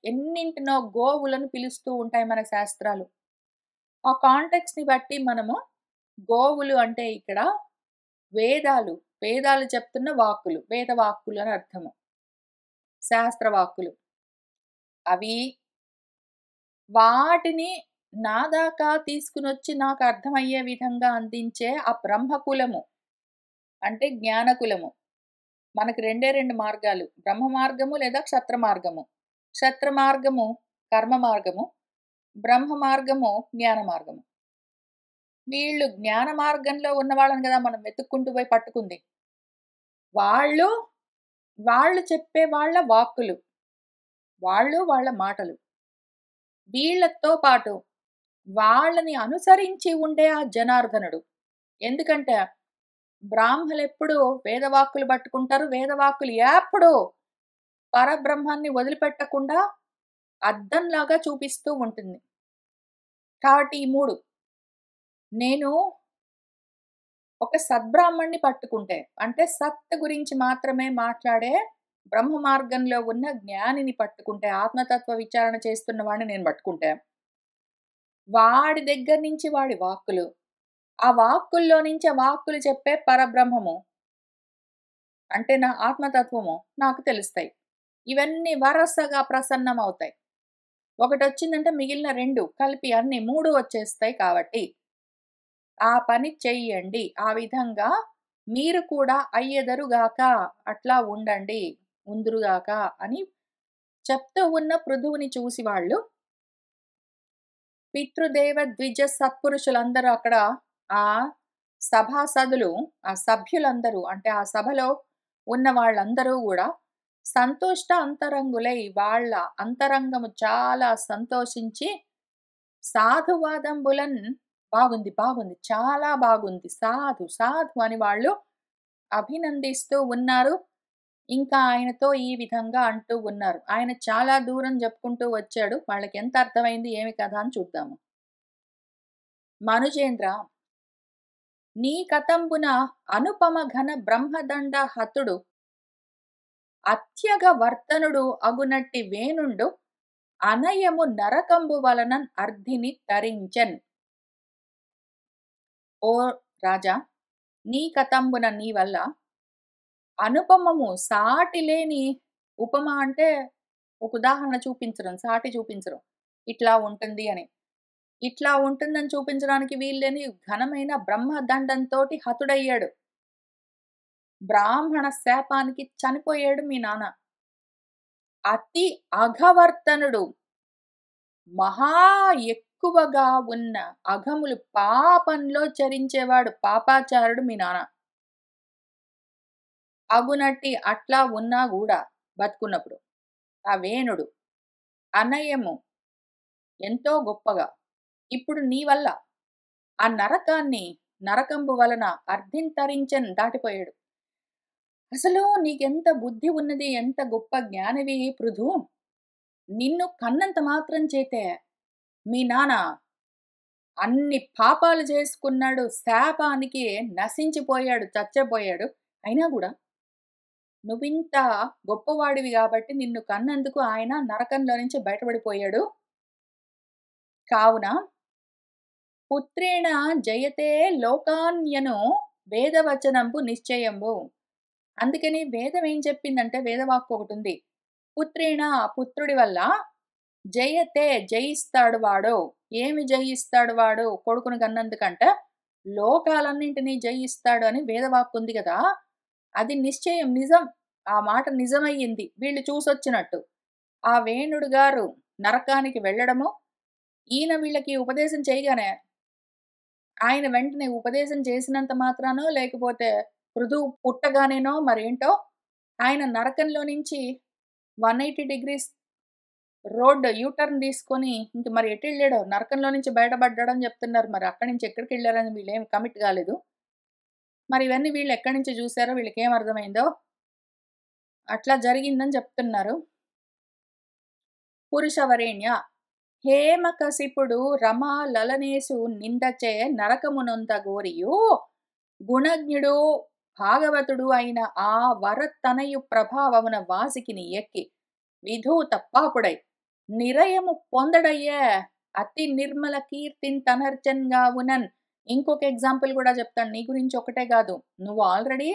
ఎన్నింటినో గోవులను పిలుస్తూ ఉంటాయి మన శాస్త్రాలు. ఆ కాంటెక్స్‌ని బట్టి మనము గోవులు అంటే ఇక్కడ వేదాలు, వేదాలు చెప్తున్న వాక్కులు, వేద వాక్కులు అని అర్థము. శాస్త్ర వాక్కులు. అవి వాటిని నా దాకా తీసుకొనొచ్చి నాకు అర్థమయ్యే విధంగా అందించే ఆ బ్రహ్మకులము అంటే జ్ఞానకులము. మనకు రెండే 2 మార్గాలు. బ్రహ్మ మార్గము లేదా క్షత్ర మార్గము. క్షత్ర మార్గము కర్మ మార్గము. బ్రహ్మ మార్గము జ్ఞాన మార్గము. వీళ్ళు జ్ఞాన మార్గంలో ఉన్న వాళ్ళని గదా మనం వెతుక్కుంటూ పోయి పట్టుకుంది. వాళ్ళు, వాళ్ళు చెప్పే వాళ్ళ వాక్కులు. వాళ్ళ మాటలు. వీళ్ళతో పాటు వాళ్ళని అనుసరించి ఉండే ఆ జనార్దనుడు. ఎందుకంటే బ్రాహ్మలెప్పుడు వేదవాక్కులు పట్టుకుంటారు. వేదవాక్కులు ఎప్పుడు పరబ్రహ్మాన్ని వదిలిపెట్టకుండా అద్దంలాగా చూపిస్తూ ఉంటుంది. కాబట్టి ఈ 3 నేను ఒక సద్బ్రాహ్మణ్ణి పట్టుకుంటే, అంటే సత్ గురించి మాత్రమే మాట్లాడే బ్రహ్మ మార్గంలో ఉన్న జ్ఞానిని పట్టుకుంటే, ఆత్మతత్వ విచారణ చేస్తున్న వాడిని నేను పట్టుకుంటే, వాడి దగ్గర నుంచి వాడి వాక్కులు, ఆ వాక్కుల్లో నుంచి ఆ వాక్కులు చెప్పే పరబ్రహ్మము అంటే నా ఆత్మతత్వము నాకు తెలుస్తాయి. ఇవన్నీ వరసగా ప్రసన్నమవుతాయి. ఒకటొచ్చిందంటే మిగిలిన 2 కలిపి అన్ని 3 వచ్చేస్తాయి కాబట్టి, ఆ పని చెయ్యండి. ఆ విధంగా మీరు కూడా అయ్యెదరుగాక, అట్లా ఉండండి, ఉందురుగాక అని చెప్తూ ఉన్న పృథువుని చూసి వాళ్ళు పితృదేవ ద్విజ సత్పురుషులందరూ అక్కడ ఆ సభాసదులు, ఆ సభ్యులందరూ అంటే ఆ సభలో ఉన్న వాళ్ళందరూ గూడా సంతుష్ట అంతరంగులై వాళ్ళ అంతరంగము చాలా సంతోషించి సాధువాదంబులన్ బాగుంది, బాగుంది, చాలా బాగుంది, సాధు, సాధు అని వాళ్ళు అభినందిస్తూ ఉన్నారు. ఇంకా ఆయనతో ఈ విధంగా అంటూ ఉన్నారు. ఆయన చాలా దూరం జెప్పుకుంటూ వచ్చాడు. వాళ్ళకెంత అర్థమైంది ఏమి కథ అని చూద్దాము. మనుజేంద్ర నీ కతంబున అనుపమ ఘన బ్రహ్మదండ హతుడు అత్యగ వర్తనుడు అగునట్టి వేణుండు అనయము నరకంబు వలనన్ అర్ధిని తరించెన్. ఓ రాజా, నీ కతంబున నీ వల్ల అనుపమము సాటి లేని ఉపమ అంటే ఒక ఉదాహరణ చూపించడం, సాటి చూపించడం. ఇట్లా ఉంటుంది అని. ఇట్లా ఉంటుందని చూపించడానికి వీల్లేని ఘనమైన బ్రహ్మదండంతోటి హతుడయ్యాడు. బ్రాహ్మణ శాపానికి చనిపోయాడు మీ నాన్న. అతి అఘవర్తనుడు మహా ఎక్కువగా ఉన్న అఘములు పాపంలో చరించేవాడు పాపాచారుడు మీ నాన్న. అగునట్టి అట్లా ఉన్నా గూడా బతుకున్నప్పుడు ఆ వేణుడు అనయము ఎంతో గొప్పగా ఇప్పుడు నీ వల్ల ఆ నరకాన్ని నరకంబు వలన అర్ధింతరించెన్ దాటిపోయాడు. అసలు నీకెంత బుద్ధి ఉన్నది, ఎంత గొప్ప జ్ఞానివి పృథు. నిన్ను కన్నంత మాత్రం చేతే మీ నాన్న అన్ని పాపాలు చేసుకున్నాడు. శాపానికి నశించిపోయాడు, చచ్చిపోయాడు. అయినా గూడా నువ్వింత గొప్పవాడివి గాబట్టి నిన్ను కన్నందుకు ఆయన నరకంలో నుంచి బయటపడిపోయాడు. కావున పుత్రేణ జయతే లోకాన్యను వేదవచనంబు నిశ్చయంబు. అందుకని వేదం ఏం చెప్పిందంటే వేదవాక్కు ఒకటుంది. పుత్రేణ పుత్రుడి వల్ల జయతే జయిస్తాడు వాడు. ఏమి జయిస్తాడు వాడు కొడుకుని కన్నందుకంటే లోకాలన్నింటినీ జయిస్తాడు అని వేదవాక్కుంది గదా! అది నిశ్చయం నిజం. ఆ మాట నిజమయ్యింది. వీళ్ళు చూసొచ్చినట్టు. ఆ వేణుడు గారు నరకానికి వెళ్ళడము, ఈయన వీళ్ళకి ఉపదేశం చేయగానే ఆయన వెంటనే ఉపదేశం చేసినంత మాత్రానో, లేకపోతే పృథువు పుట్టగానేనో మరేంటో ఆయన నరకంలో నుంచి 180 డిగ్రీస్ రోడ్ యూటర్న్ తీసుకొని ఇంక మరి ఎటెళ్ళాడో నరకంలో నుంచి బయటపడ్డాడని చెప్తున్నారు. మరి అక్కడి నుంచి ఎక్కడికెళ్లారని వీళ్ళేమి కమిట్ కాలేదు. మరి ఇవన్నీ వీళ్ళు ఎక్కడి నుంచి చూసారో వీళ్ళకేం అర్థమైందో అట్లా జరిగిందని చెప్తున్నారు. పురుషవరేణ్య హేమకశిపుడు రమా లలనేసు నిందచే నరకమునొంద గోరియు గుణజ్ఞుడు భాగవతుడు అయిన ఆ వరతనయు ప్రభావమున వాసికిని ఎక్కి విధూత పాపుడై నిరయము పొందడయ్యే అతి నిర్మల కీర్తిన్ తనర్జన్గావునన్. ఇంకొక ఎగ్జాంపుల్ కూడా చెప్తాను నీ గురించి ఒకటే కాదు. నువ్వు ఆల్రెడీ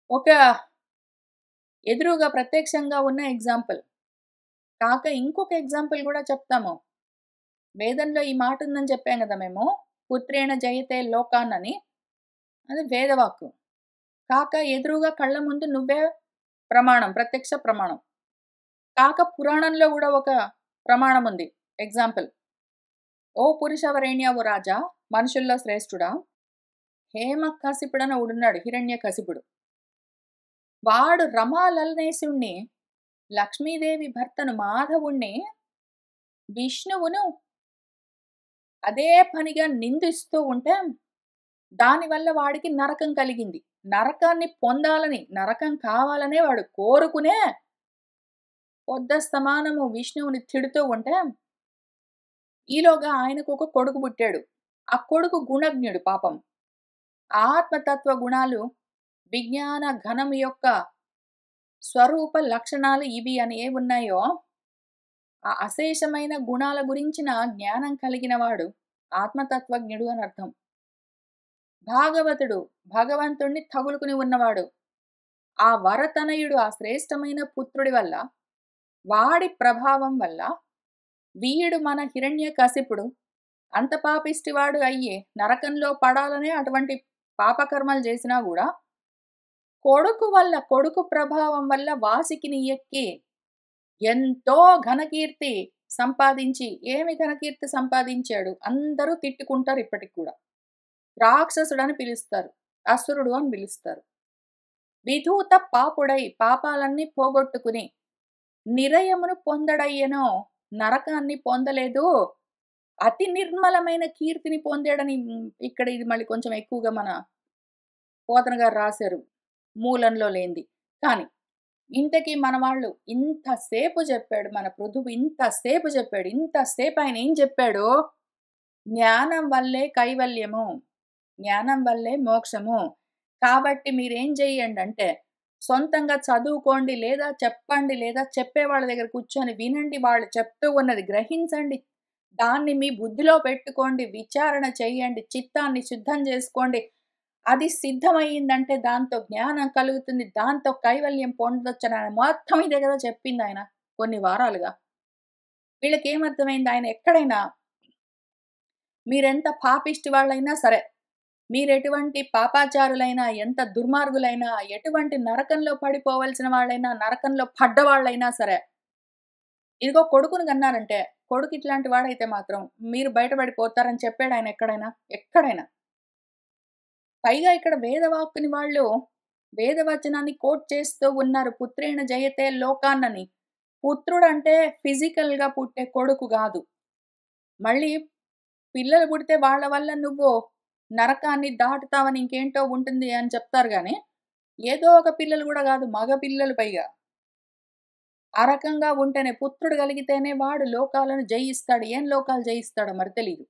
ఒక ఎదురుగా ప్రత్యక్షంగా ఉన్న ఎగ్జాంపుల్. కాక ఇంకొక ఎగ్జాంపుల్ కూడా చెప్తాము. వేదంలో ఈ మాట ఉందని చెప్పాం కదా మేము. పుత్రేణ జయతే లోకాన్ అని. అది వేదవాక్కు. కాక ఎదురుగా కళ్ళ ముందు నువ్వే ప్రమాణం, ప్రత్యక్ష ప్రమాణం. కాక పురాణంలో కూడా ఒక ప్రమాణం ఉంది. ఎగ్జాంపుల్. ఓ పురుషవరేణ్య ఓ రాజా, మనుషుల్లో శ్రేష్ఠుడా, హేమకశిపుడని ఒకడున్నాడు, హిరణ్యకశిపుడు. వాడు రమాలల్నేశుణ్ణి, లక్ష్మీదేవి భర్తను మాధవుణ్ణి, విష్ణువును అదే పనిగా నిందిస్తూ ఉంటే దానివల్ల వాడికి నరకం కలిగింది. నరకాన్ని పొందాలని, నరకం కావాలనే వాడు కోరుకునే పొద్దస్తమానము విష్ణువుని తిడుతూ ఉంటే ఈలోగా ఆయనకు ఒక కొడుకు పుట్టాడు. ఆ కొడుకు గుణజ్ఞుడు పాపం. ఆత్మతత్వ గుణాలు విజ్ఞాన ఘనం యొక్క స్వరూప లక్షణాలు ఇవి అని ఏవున్నాయో, ఆ అశేషమైన గుణాల గురించిన జ్ఞానం కలిగిన వాడు ఆత్మతత్వజ్ఞుడు అని అర్థం. భాగవతుడు భగవంతుణ్ణి తగులుకుని ఉన్నవాడు. ఆ వరతనయుడు ఆ శ్రేష్టమైన పుత్రుడి వల్ల, వాడి ప్రభావం వల్ల వీడు మన హిరణ్యకశిపుడు అంత పాపిష్టివాడు అయ్యే నరకంలో పడాలనే అటువంటి పాపకర్మలు చేసినా కూడా కొడుకు వల్ల, కొడుకు ప్రభావం వల్ల వాసికిని ఎక్కి ఎంతో ఘనకీర్తి సంపాదించి, ఏమి ఘనకీర్తి సంపాదించాడు అందరూ తిట్టుకుంటారు ఇప్పటికి కూడా. రాక్షసుడని పిలుస్తారు, అసురుడు అని పిలుస్తారు. విధూత పాపుడై పాపాలన్నీ పోగొట్టుకుని నిరయమును పొందడయ్యనో, నరకాన్ని పొందలేదు, అతి నిర్మలమైన కీర్తిని పొందాడని ఇక్కడ ఇది మళ్ళీ కొంచెం ఎక్కువగా మన పోతన గారు రాశారు మూలంలో లేనిది. కానీ ఇంతకీ మన వాళ్ళు ఇంతసేపు చెప్పాడు, మన పృథువు ఇంతసేపు చెప్పాడు, ఇంతసేపు ఆయన ఏం చెప్పాడు? జ్ఞానం వల్లే కైవల్యము, జ్ఞానం వల్లే మోక్షము. కాబట్టి మీరేం చెయ్యండి అంటే సొంతంగా చదువుకోండి, లేదా చెప్పండి, లేదా చెప్పేవాళ్ళ దగ్గర కూర్చొని వినండి, వాళ్ళు చెప్తూ ఉన్నది గ్రహించండి, దాన్ని మీ బుద్ధిలో పెట్టుకోండి, విచారణ చెయ్యండి, చిత్తాన్ని శుద్ధం చేసుకోండి. అది సిద్ధమయ్యిందంటే దాంతో జ్ఞానం కలుగుతుంది, దాంతో కైవల్యం పొందొచ్చని ఆయన మొత్తం ఇదే కదా చెప్పింది ఆయన కొన్ని వారాలుగా. వీళ్ళకి ఏమర్థమైంది? ఆయన ఎక్కడైనా మీరెంత పాపిష్టి వాళ్ళైనా సరే, మీరెటువంటి పాపాచారులైనా, ఎంత దుర్మార్గులైనా, ఎటువంటి నరకంలో పడిపోవలసిన వాళ్ళైనా, నరకంలో పడ్డవాళ్ళైనా సరే, ఇదిగో కొడుకుని కన్నారంటే, కొడుకు ఇట్లాంటి వాడైతే మాత్రం మీరు బయటపడిపోతారని చెప్పాడు ఆయన ఎక్కడైనా? ఎక్కడైనా. పైగా ఇక్కడ వేదవాక్కుని వాళ్ళు వేదవచనాన్ని కోట్ చేస్తూ ఉన్నారు. పుత్రేణ జయతే లోకాన్నని. పుత్రుడంటే ఫిజికల్‌గా పుట్టే కొడుకు గాదు. మళ్ళీ పిల్లలు పుడితే వాళ్ళ వల్ల నువ్వు నరకాన్ని దాటుతావని ఇంకేంటో ఉంటుంది అని చెప్తారు గానీ, ఏదో ఒక పిల్లలు గూడా గాదు, మగ పిల్లలు పైగా. ఆ రకంగా ఉంటేనే పుత్రుడు కలిగితేనే వాడు లోకాలను జయిస్తాడు. ఏం లోకాలు జయిస్తాడో మరి తెలీదు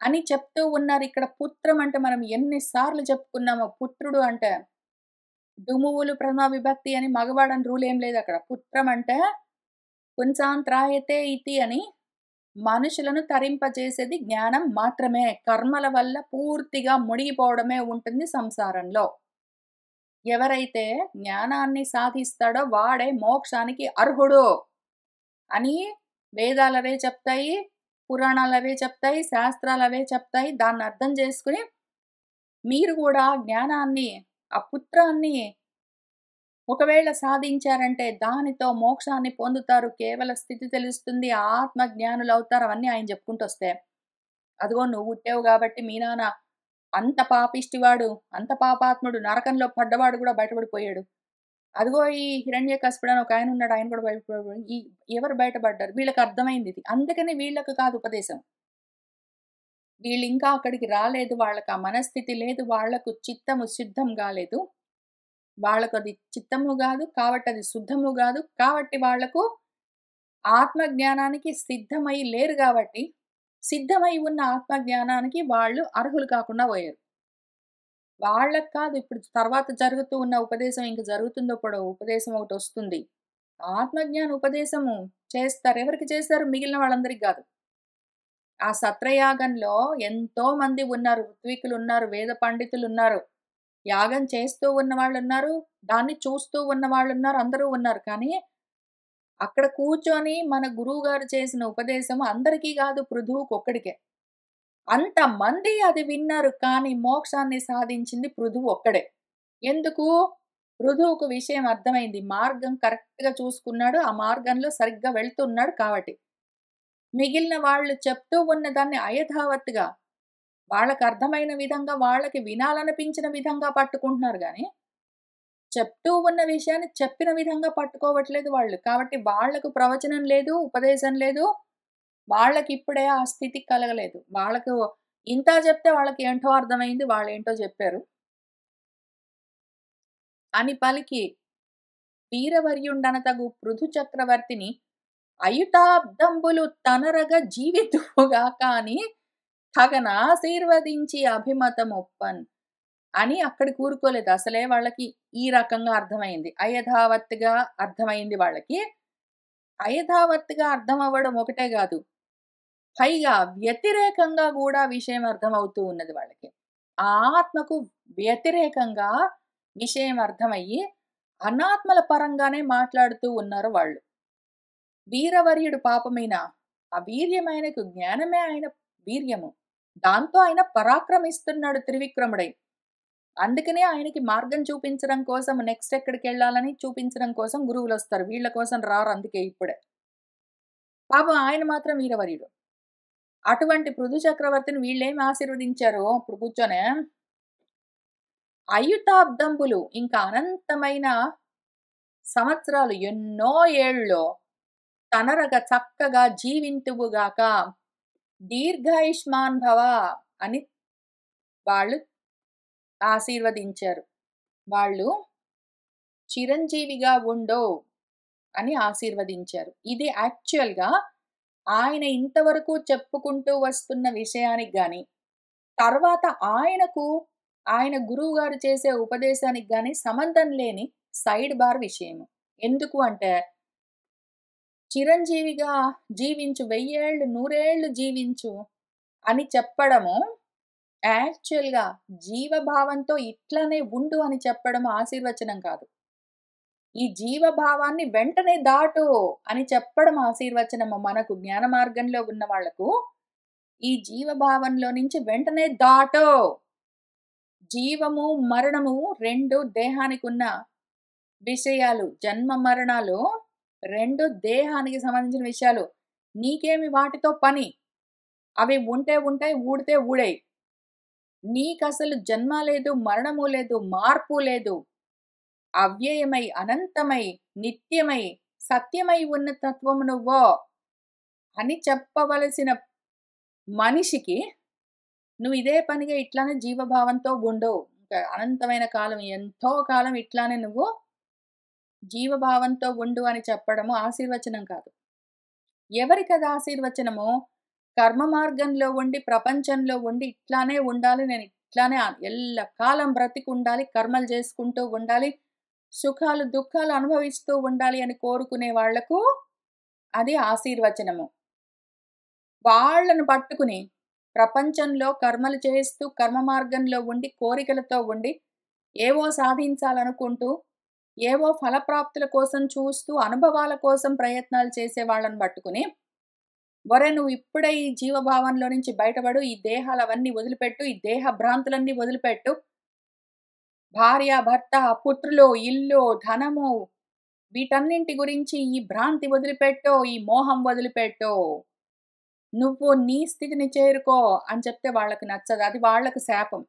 అని చెప్తూ ఉన్నారు. ఇక్కడ పుత్రం అంటే మనం ఎన్ని సార్లు చెప్పుకున్నామో, పుత్రుడు అంటే డుమువులు ప్రథమా విభక్తి అని మగవాడని రూల్ ఏం లేదు అక్కడ. పుత్రం అంటే పుంసాంత్రాయతే ఇతి అని మనుషులను తరింపజేసేది జ్ఞానం మాత్రమే. కర్మల వల్ల పూర్తిగా మునిగిపోవడమే ఉంటుంది సంసారంలో. ఎవరైతే జ్ఞానాన్ని సాధిస్తాడో వాడే మోక్షానికి అర్హుడు అని వేదాలవే చెప్తాయి, పురాణాలవే చెప్తాయి, శాస్త్రాలవే చెప్తాయి. దాన్ని అర్థం చేసుకుని మీరు కూడా జ్ఞానాన్ని, ఆ పుత్రాన్ని ఒకవేళ సాధించారంటే దానితో మోక్షాన్ని పొందుతారు, కేవల స్థితి తెలుస్తుంది, ఆత్మ జ్ఞానులవుతారు. అవన్నీ ఆయన చెప్పుకుంటూ వస్తే, అదిగో నువ్వు పుట్టావు కాబట్టి మీ నాన్న అంత పాపిష్టివాడు, అంత పాపాత్ముడు, నరకంలో పడ్డవాడు కూడా బయటపడిపోయాడు. అదిగో ఈ హిరణ్యకశిపుడు అని ఒక ఆయన ఉన్నాడు, ఆయన కూడా బయటపడిపోయాడు. ఎవరు బయటపడ్డారు? వీళ్ళకి అర్థమైంది ఇది. అందుకని వీళ్ళకి కాదు ఉపదేశం. వీళ్ళింకా అక్కడికి రాలేదు, వాళ్ళకి ఆ మనస్థితి లేదు, వాళ్లకు చిత్తము సిద్ధం కాలేదు, వాళ్ళకు అది చిత్తము కాదు కాబట్టి అది శుద్ధము కాదు, కాబట్టి వాళ్లకు ఆత్మజ్ఞానానికి సిద్ధమై లేరు, కాబట్టి సిద్ధమై ఉన్న ఆత్మజ్ఞానానికి వాళ్ళు అర్హులు కాకుండా పోయారు. వాళ్ళకి కాదు, ఇప్పుడు తర్వాత జరుగుతూ ఉన్న ఉపదేశం ఇంక జరుగుతుందో ఇప్పుడు ఉపదేశం ఒకటి వస్తుంది. ఆత్మజ్ఞాన ఉపదేశము చేస్తారు. ఎవరికి చేస్తారు? మిగిలిన వాళ్ళందరికి కాదు. ఆ సత్రయాగంలో ఎంతో మంది ఉన్నారు, ఋత్వికులు ఉన్నారు, వేద పండితులు ఉన్నారు, యాగం చేస్తూ ఉన్న వాళ్ళు ఉన్నారు, దాన్ని చూస్తూ ఉన్న వాళ్ళు ఉన్నారు, అందరూ ఉన్నారు. కానీ అక్కడ కూర్చొని మన గురువు గారు చేసిన ఉపదేశం అందరికీ కాదు, పృథువుకు ఒక్కడికే. అంతమంది అది విన్నారు, కానీ మోక్షాన్ని సాధించింది పృథువు ఒక్కడే. ఎందుకు? పృథువుకు విషయం అర్థమైంది, మార్గం కరెక్ట్‌గా చూసుకున్నాడు, ఆ మార్గంలో సరిగ్గా వెళ్తున్నాడు కాబట్టి. మిగిలిన వాళ్ళు చెప్తూ ఉన్న దాన్ని అయథావత్తుగా వాళ్ళకి అర్థమైన విధంగా, వాళ్ళకి వినాలనిపించిన విధంగా పట్టుకుంటున్నారు గానీ, చెప్తూ ఉన్న విషయాన్ని చెప్పిన విధంగా పట్టుకోవట్లేదు వాళ్ళు. కాబట్టి వాళ్లకు ప్రవచనం లేదు, ఉపదేశం లేదు, వాళ్ళకిప్పుడే ఆ స్థితి కలగలేదు. వాళ్ళకు ఇంత చెప్తే వాళ్ళకి ఏంటో అర్థమైంది, వాళ్ళేంటో చెప్పారు అని పలికి వీరవర్యుండనతగు పృథు చక్రవర్తిని అయుతాబ్దంబులు తనరగ జీవితుగాక అని తగనాశీర్వదించి అభిమతమొప్పన్. అని అక్కడ కూరుకోలేదు. అసలే వాళ్ళకి ఈ రకంగా అర్థమైంది. అయథావత్తుగా అర్థమైంది వాళ్ళకి. అయథావత్తుగా అర్థం అవ్వడం ఒకటే గాదు. పైగా వ్యతిరేకంగా గూడా విషయం అర్థమవుతూ ఉన్నది వాళ్ళకి. ఆ ఆత్మకు వ్యతిరేకంగా విషయం అర్థమయ్యి, అనాత్మల పరంగానే మాట్లాడుతూ ఉన్నారు వాళ్ళు. వీరవర్యుడు పాపమైన వీర్యమాయనకు జ్ఞానమే ఆయన వీర్యము. దాంతో ఆయన పరాక్రమిస్తున్నాడు త్రివిక్రముడై. అందుకనే ఆయనకి మార్గం చూపించడం కోసం నెక్స్ట్ ఎక్కడికెళ్ళాలని చూపించడం కోసం గురువులొస్తారు. వీళ్ళ కోసం రారు అందుకే ఇప్పుడే. పాపం ఆయన మాత్రం వీరవర్యుడు. అటువంటి పృథు చక్రవర్తిని వీళ్ళేమి ఆశీర్వదించారో అప్పుడు కూర్చొని, అయుతాబ్దంబులు ఇంకా అనంతమైన సంవత్సరాలు ఎన్నో ఏళ్ళో తనరగ చక్కగా జీవింతువుగాక, దీర్ఘాయుష్మాన్ భవ అని వాళ్ళు ఆశీర్వదించారు. వాళ్ళు చిరంజీవిగా ఉండో అని ఆశీర్వదించారు. ఇది యాక్చువల్‌గా ఆయన ఇంతవరకు చెప్పుకుంటూ వస్తున్న విషయానికి గాని, తర్వాత ఆయన గురువుగారు చేసే ఉపదేశానికి గాని సంబంధం లేని సైడ్ బార్ విషయము. ఎందుకు అంటే, చిరంజీవిగా జీవించు, 1000 ఏళ్ళు, 100 ఏళ్ళు జీవించు అని చెప్పడము యాక్చువల్‌గా జీవభావంతో ఇట్లనే ఉండు అని చెప్పడం ఆశీర్వచనం కాదు. ఈ జీవభావాన్ని వెంటనే దాటు అని చెప్పడం ఆశీర్వచనము. మనకు జ్ఞాన మార్గంలో ఉన్న వాళ్ళకు ఈ జీవభావంలో నుంచి వెంటనే దాటు. జీవము, మరణము 2 దేహానికున్న విషయాలు. జన్మ మరణాలు 2 దేహానికి సంబంధించిన విషయాలు. నీకేమి వాటితో పని? అవి ఉంటే ఉంటాయి, ఊడితే ఊడేయి. నీకసలు జన్మ లేదు, మరణము లేదు, మార్పు లేదు. అవ్యయమై, అనంతమై, నిత్యమై, సత్యమై ఉన్న తత్వము నువ్వో అని చెప్పవలసిన మనిషికి నువ్వు ఇదే పనిగా ఇట్లానే జీవభావంతో ఉండు. ఇంకా అనంతమైన కాలం, ఎంతో కాలం ఇట్లానే నువ్వు జీవభావంతో ఉండు అని చెప్పడము ఆశీర్వచనం కాదు. ఎవరికది ఆశీర్వచనము? కర్మ మార్గంలో ఉండి, ప్రపంచంలో ఉండి ఇట్లానే ఉండాలి, నేను ఇట్లానే ఎల్లకాలం బ్రతికుండాలి, కర్మలు చేసుకుంటూ ఉండాలి, సుఖాలు, దుఃఖాలు అనుభవిస్తూ ఉండాలి అని కోరుకునే వాళ్లకు అది ఆశీర్వచనము. వాళ్ళను పట్టుకుని ప్రపంచంలో కర్మలు చేస్తూ, కర్మ మార్గంలో ఉండి, కోరికలతో ఉండి, ఏవో సాధించాలనుకుంటూ, ఏవో ఫలప్రాప్తుల కోసం చూస్తూ, అనుభవాల కోసం ప్రయత్నాలు చేసే వాళ్ళని పట్టుకుని, ఒరేయ్ నువ్వు ఇప్పుడే ఈ జీవభావంలో నుంచి బయటపడు, ఈ దేహాలవన్నీ వదిలిపెట్టు, ఈ దేహ భ్రాంతులన్నీ వదిలిపెట్టు, భార్య, భర్త, పుత్రులు, ఇల్లు, ధనము వీటన్నింటి గురించి ఈ భ్రాంతి వదిలిపెట్టో, ఈ మోహం వదిలిపెట్టో, నువ్వు నీ స్థితిని చేరుకో అని చెప్తే వాళ్ళకి నచ్చదు. అది వాళ్ళకి శాపం.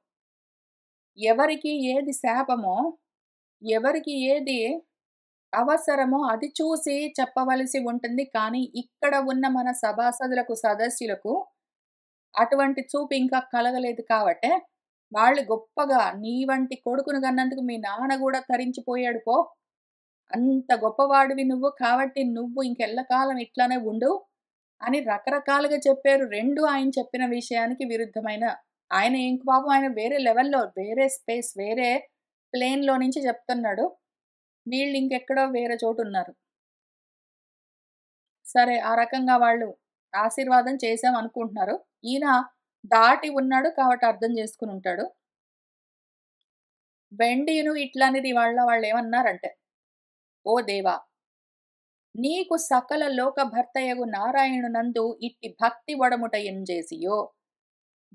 ఎవరికి ఏది శాపమో, ఎవరికి ఏది అవసరమో అది చూసి చెప్పవలసి ఉంటుంది. కానీ ఇక్కడ ఉన్న మన సభాసదులకు, సదస్యులకు అటువంటి చూపు ఇంకా కలగలేదు కాబట్టే వాళ్ళు గొప్పగా నీ వంటి కొడుకును కన్నందుకు మీ నాన్న కూడా తరించిపోయాడు పో. అంత గొప్పవాడివి నువ్వు కాబట్టి నువ్వు ఇంకెల్లకాలం ఇట్లానే ఉండు అని రకరకాలుగా చెప్పారు. 2 ఆయన చెప్పిన విషయానికి విరుద్ధమైన ఆయన ఇంక పాపం ఆయన వేరే లెవెల్‌లో, వేరే స్పేస్, వేరే ప్లేన్‌లో నుంచి చెప్తున్నాడు. వీళ్ళు ఇంకెక్కడో వేరే చోటున్నారు. సరే ఆ రకంగా వాళ్ళు ఆశీర్వాదం చేశాం అనుకుంటున్నారు. ఈయన దాటి ఉన్నాడు కాబట్టి అర్థం చేసుకొని ఉంటాడు. వెండిను ఇట్లనిది వాళ్ళేమన్నారంటే, ఓ దేవా! నీకు సకల లోక భర్తయగు నారాయణునందు ఇట్టి భక్తి ఒడముట ఎంజేసియో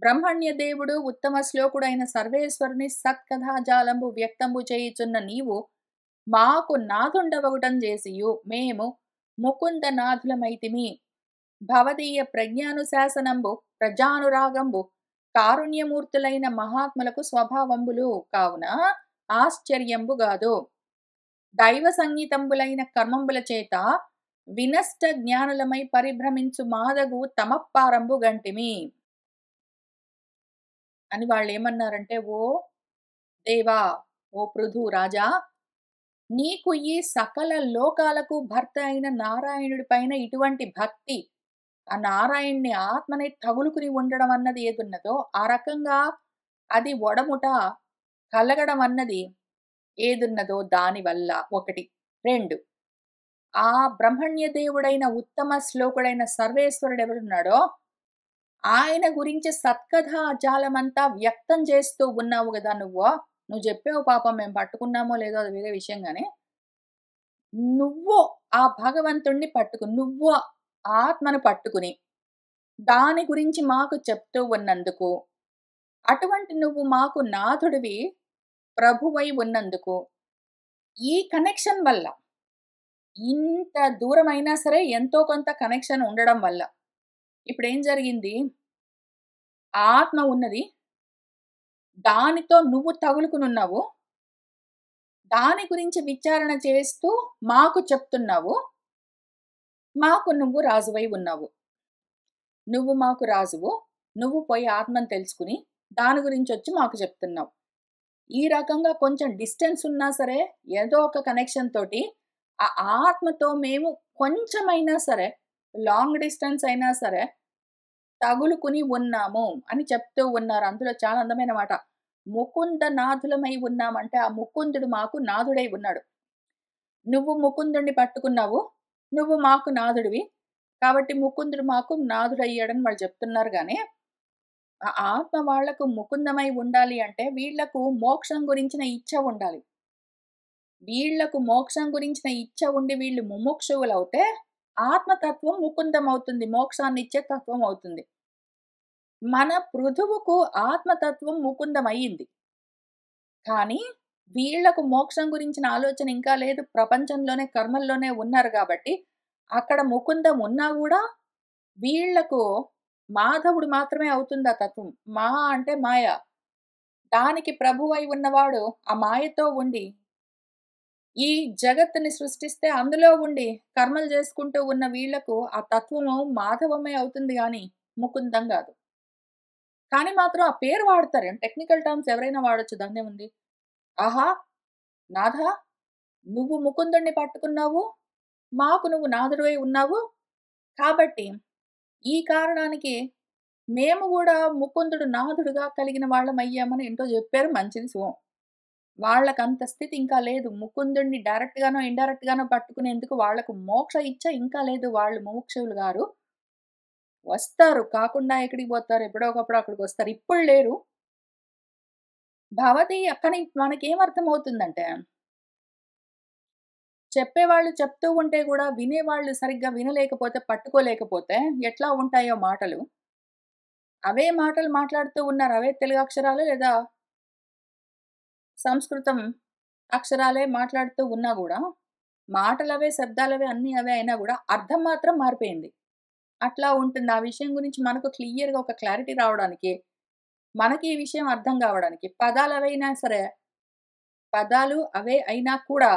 బ్రహ్మణ్య దేవుడు ఉత్తమ శ్లోకుడైన సర్వేశ్వరుని సత్కథాజాలంబు వ్యక్తంబు చేయుచున్న నీవు మాకు నాథుండవగుటం చేసియు మేము ముకుంద నాథులమైతిమి భవదీయ ప్రజ్ఞానుశాసనంబు ప్రజానురాగంబు కారుణ్యమూర్తులైన మహాత్ములకు స్వభావంబులు కావున ఆశ్చర్యంబు గాదు దైవ సంగీతంబులైన కర్మంబుల చేత వినష్ట జ్ఞానులమై పరిభ్రమించు మాదగు తమప్పారంబు గంటిమి అని వాళ్ళు ఏమన్నారంటే, ఓ దేవా, ఓ పృథు రాజా, నీకు ఈ సకల లోకాలకు భర్త అయిన నారాయణుడి పైన ఇటువంటి భక్తి, ఆ నారాయణ్ణి ఆత్మని తగులుకుని ఉండడం అన్నది ఏదున్నదో ఆ రకంగా అది ఒడముట కలగడం అన్నది ఏదున్నదో దానివల్ల ఒకటి. 2 ఆ బ్రహ్మణ్య దేవుడైన ఉత్తమ శ్లోకుడైన సర్వేశ్వరుడెవడున్నాడో, ఆయన గురించి సత్కథా జాలమంతా వ్యక్తం చేస్తూ ఉన్నావు గదా నువ్వు. నువ్వు జెప్పావు పాపం మేము పట్టుకున్నామో లేదో అది వేరే విషయం గాని. నువ్వు ఆ భగవంతుడిని నువ్వు ఆత్మను పట్టుకుని, దాని గురించి మాకు చెప్తూ ఉన్నందుకు, అటువంటి నువ్వు మాకు నాథుడివి, ప్రభువై ఉన్నందుకు, ఈ కనెక్షన్ వల్ల ఇంత దూరమైనా సరే ఎంతో కొంత కనెక్షన్ ఉండడం వల్ల, ఇప్పుడేం జరిగింది? ఆత్మ ఉన్నది. దానితో నువ్వు తగులుకునున్నావు. దాని గురించి విచారణ చేస్తూ మాకు చెప్తున్నావు. మాకు నువ్వు రాజువై ఉన్నావు. నువ్వు మాకు రాజువు. నువ్వు పోయి ఆత్మను తెలుసుకుని, దాని గురించొచ్చి మాకు చెప్తున్నావు. ఈ రకంగా కొంచెం డిస్టెన్స్ ఉన్నా సరే, ఏదో ఒక కనెక్షన్ తోటి ఆ ఆత్మతో మేము కొంచెమైనా సరే, లాంగ్ డిస్టెన్స్ అయినా సరే తగులుకుని ఉన్నాము అని చెప్తూ ఉన్నారు. అందులో చాలా అందమైన మాట. ముకుంద నాథులమై ఉన్నామంటే, ఆ ముకుందుడు మాకు నాథుడై ఉన్నాడు. నువ్వు ముకుందుడిని పట్టుకున్నావు. నువ్వు మాకు నాథుడివి. కాబట్టి ముకుందుడు మాకు నాథుడయ్యాడని వాళ్ళు చెప్తున్నారు గానీ, ఆ ఆత్మ వాళ్ళకు ముకుందమై ఉండాలి అంటే, వీళ్ళకు మోక్షం గురించిన ఇచ్చ ఉండాలి. వీళ్ళకు మోక్షం గురించిన ఇచ్చ ఉండి వీళ్ళు ముముక్షువులవుతే, ఆత్మతత్వం ముకుందమవుతుంది. మోక్షాన్నిచ్చే తత్వం అవుతుంది. మన పృథువుకు ఆత్మతత్వం ముకుందమయ్యింది. కానీ, వీళ్ళకు మోక్షం గురించిన ఆలోచన ఇంకా లేదు. ప్రపంచంలోనే, కర్మల్లోనే ఉన్నారు గాబట్టి, అక్కడ ముకుందం ఉన్నా గూడా, వీళ్ళకు మాధవుడు మాత్రమే అవుతుంది ఆ తత్వం. మా అంటే మాయ. దానికి ప్రభువై ఉన్నవాడు ఆ మాయతో ఉండి, ఈ జగత్తుని సృష్టిస్తే అందులో ఉండి కర్మలు చేసుకుంటూ ఉన్న వీళ్ళకు ఆ తత్వము మాధవమే అవుతుంది గానీ, ముకుందం గాదు. కానీ మాత్రం ఆ పేరు వాడతారు. టెక్నికల్ టర్మ్స్ ఎవరైనా వాడొచ్చు దాన్నేముంది. ఆహా! నాథా! నువ్వు ముకుందుడిని పట్టుకున్నావు. మాకు నువ్వు నాథుడివై ఉన్నావు. కాబట్టి ఈ కారణానికి మేము గూడా ముకుందుడు నాథుడుగా కలిగిన వాళ్ళమయ్యామని ఏంటో జెప్పారు. మంచిది వాళ్ళకంత స్థితి ఇంకా లేదు. ముకుందుడిని డైరెక్ట్‌గానో, ఇండైరెక్ట్‌గానో పట్టుకునేందుకు వాళ్ళకు మోక్ష ఇచ్చ ఇంకా లేదు. వాళ్ళు ముముక్షువులు గారు. వస్తారు. కాకుండా ఎక్కడికి పోతారు? ఎప్పుడో ఒకప్పుడు అక్కడికొస్తారు. ఇప్పుడు లేరు. భవతి కానీ మనకేమర్థమవుతుందంటే, చెప్పేవాళ్ళు చెప్తూ ఉంటే గూడా వినేవాళ్ళు సరిగ్గా వినలేకపోతే, పట్టుకోలేకపోతే ఎట్లా ఉంటాయో మాటలు. అవే మాటలు మాట్లాడుతూ ఉన్నారు. అవే తెలుగు అక్షరాలు లేదా సంస్కృతం అక్షరాలే మాట్లాడుతూ ఉన్నా గూడా, మాటలవే, శబ్దాలవే అన్నీ అవే అయినా గూడా అర్థం మాత్రం మారిపోయింది. అట్లా ఉంటుంది. ఆ విషయం గురించి మనకు క్లియర్‌గా ఒక క్లారిటీ రావడానికి, మనకి ఈ విషయం అర్థం గావడానికి పదాలవైనా సరే, పదాలు అవే అయినా కూడా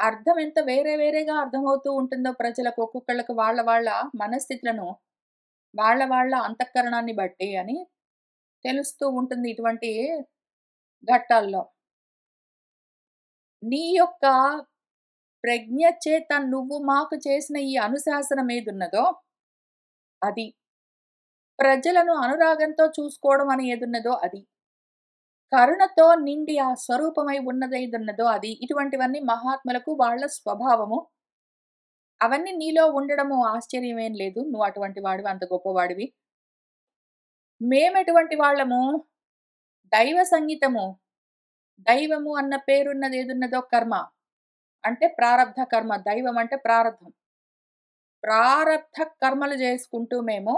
అర్థం ఎంత వేరే వేరేగా అర్థమవుతూ ఉంటుందో ప్రజలకు ఒక్కొక్కళ్ళకి వాళ్ళ వాళ్ళ మనస్థితులను, వాళ్ళ వాళ్ళ అంతఃకరణాన్ని బట్టి అని తెలుస్తూ ఉంటుంది ఇటువంటి ఘట్టాల్లో. నీ యొక్క ప్రజ్ఞ చేత నువ్వు మాకు చేసిన ఈ అనుశాసనం ఏదున్నదో అది. ప్రజలను అనురాగంతో చూసుకోవడం అని ఏదున్నదో అది. కరుణతో నిండి ఆ స్వరూపమై ఉన్నదేదున్నదో అది. ఇటువంటివన్నీ మహాత్ములకు వాళ్ళ స్వభావము. అవన్నీ నీలో ఉండడము ఆశ్చర్యమేం లేదు. నువ్వు అటువంటి వాడివి, అంత గొప్పవాడివి. మేమెటువంటి వాళ్ళము, దైవ సంగీతము, దైవము అన్న పేరున్నదేదున్నదో కర్మ. అంటే ప్రారబ్ధ కర్మ. దైవం అంటే ప్రారబ్ధం. ప్రారబ్ధ కర్మలు చేసుకుంటూ మేము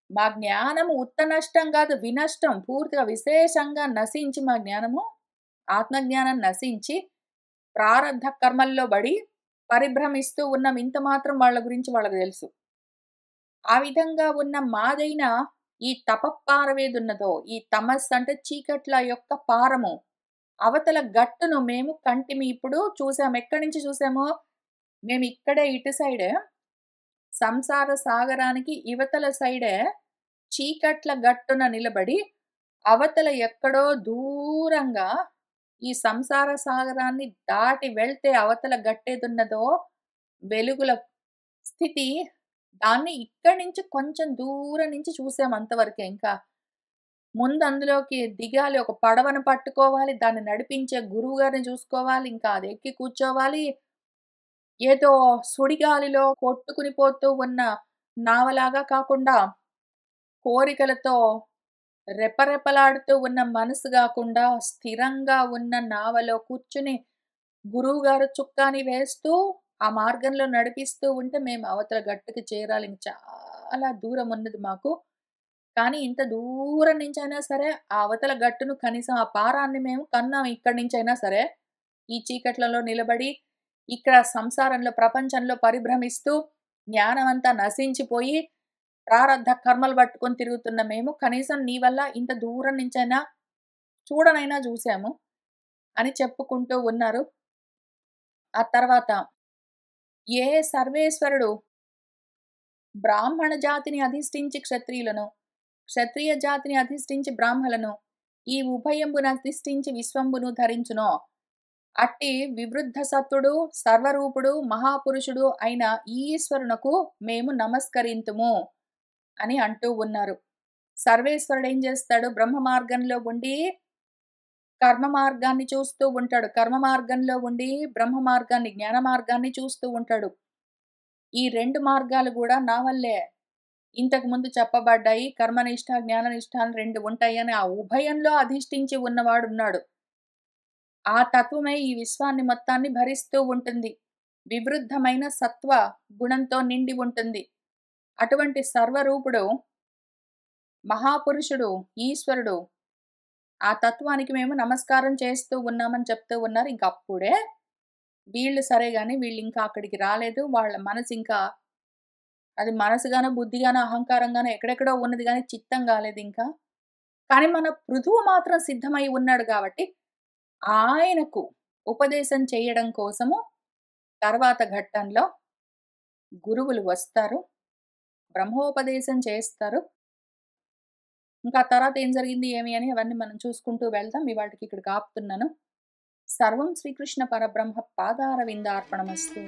మా జ్ఞానము ఉత్తనష్టం గాదు, వినష్టం. పూర్తిగా విశేషంగా నశించి మా జ్ఞానము, ఆత్మజ్ఞానం నశించి, ప్రారబ్ధ కర్మల్లో బడి పరిభ్రమిస్తూ ఉన్నాం. ఇంత మాత్రం వాళ్ళ గురించి వాళ్ళకి తెలుసు. ఆ విధంగా ఉన్న మాదైన ఈ తపఃపారవేదున్నదో, ఈ తమస్సు అంటే చీకట్ల యొక్క పారము, అవతల గట్టును మేము కంటిమి ఇప్పుడు చూసాము. ఎక్కడి నుంచి చూసామో, మేమిక్కడే ఇటు సైడే సంసార సాగరానికి ఇవతల సైడే చీకట్ల గట్టున నిలబడి, అవతల ఎక్కడో దూరంగా ఈ సంసార సాగరాన్ని దాటి వెళ్తే అవతల గట్టేదున్నదో వెలుగుల స్థితి, దాన్ని ఇక్కడి నుంచి కొంచెం దూరం నుంచి చూసాం అంతవరకే. ఇంకా ముందు అందులోకి దిగాలి. ఒక పడవను పట్టుకోవాలి. దాన్ని నడిపించే గురువుగారిని చూసుకోవాలి. ఇంకా అది ఎక్కి కూర్చోవాలి. ఏదో సుడిగాలిలో కొట్టుకుని పోతూ ఉన్న నావలాగా కాకుండా, కోరికలతో రెపరెపలాడుతూ ఉన్న మనసు గాకుండా, స్థిరంగా ఉన్న నావలో కూర్చుని, గురువుగారు చుక్కాని వేస్తూ, ఆ మార్గంలో నడిపిస్తూ ఉంటే మేము అవతల గట్టుకి చేరాలి. ఇంక చాలా దూరం ఉన్నది మాకు. కానీ ఇంత దూరం నుంచైనా సరే, ఆ అవతల గట్టును కనీసం ఆ పారాన్ని మేము కన్నాం ఇక్కడి నుంచైనా సరే. ఈ చీకట్లలో నిలబడి, ఇక్కడ సంసారంలో, ప్రపంచంలో పరిభ్రమిస్తూ, జ్ఞానమంతా నశించిపోయి, ప్రారబ్ధ కర్మలు పట్టుకొని తిరుగుతున్న మేము, కనీసం నీ వల్ల ఇంత దూరం నుంచైనా చూడనైనా చూసాము అని చెప్పుకుంటూ ఉన్నారు. ఆ తర్వాత ఏ సర్వేశ్వరుడు బ్రాహ్మణ జాతిని అధిష్ఠించి క్షత్రియులను, క్షత్రియ జాతిని అధిష్ఠించి బ్రాహ్మలను, ఈ ఉభయంబును అధిష్ఠించి విశ్వంబును ధరించునో, అట్టి వివృద్ధ సత్తుడు, సర్వరూపుడు, మహాపురుషుడు అయిన ఈశ్వరునకు మేము నమస్కరింతుము అని అంటూ ఉన్నారు. సర్వేశ్వరుడు ఏం చేస్తాడు? బ్రహ్మ మార్గంలో ఉండి కర్మ మార్గాన్ని చూస్తూ ఉంటాడు. కర్మ మార్గంలో ఉండి బ్రహ్మ మార్గాన్ని, జ్ఞాన మార్గాన్ని చూస్తూ ఉంటాడు. ఈ 2 మార్గాలు గూడా నా వల్లే. ఇంతకుముందు చెప్పబడ్డాయి. కర్మనిష్ట, జ్ఞాననిష్ట అని 2 ఉంటాయని ఆ ఉభయంలో అధిష్ఠించి ఉన్నవాడున్నాడు. ఆ తత్వమే ఈ విశ్వాన్ని మొత్తాన్ని భరిస్తూ ఉంటుంది. వివృద్ధమైన సత్వ గుణంతో నిండి ఉంటుంది. అటువంటి సర్వరూపుడు, మహాపురుషుడు, ఈశ్వరుడు, ఆ తత్వానికి మేము నమస్కారం చేస్తూ ఉన్నామని చెప్తూ ఉన్నారు. ఇంక అప్పుడే వీళ్ళు సరే గాని వీళ్ళింకా అక్కడికి రాలేదు. వాళ్ళ మనసింకా అది మనసుగానో, బుద్ధిగానో, అహంకారంగానో ఎక్కడెక్కడో ఉన్నది గానీ చిత్తం గాలేదింకా. కానీ మన పృథువు మాత్రం సిద్ధమై ఉన్నాడు గాబట్టి, ఆయనకు ఉపదేశం చేయడం కోసము తర్వాత ఘట్టంలో గురువులు వస్తారు. బ్రహ్మోపదేశం చేస్తారు. ఇంకా తర్వాత ఏం జరిగింది, ఏమి అని అవన్నీ మనం చూసుకుంటూ వెళ్దాం. ఇవాల్టికి ఇక్కడికి ఆపుతున్నాను. సర్వం శ్రీకృష్ణ పరబ్రహ్మ పాదారవిందార్పణమస్తు.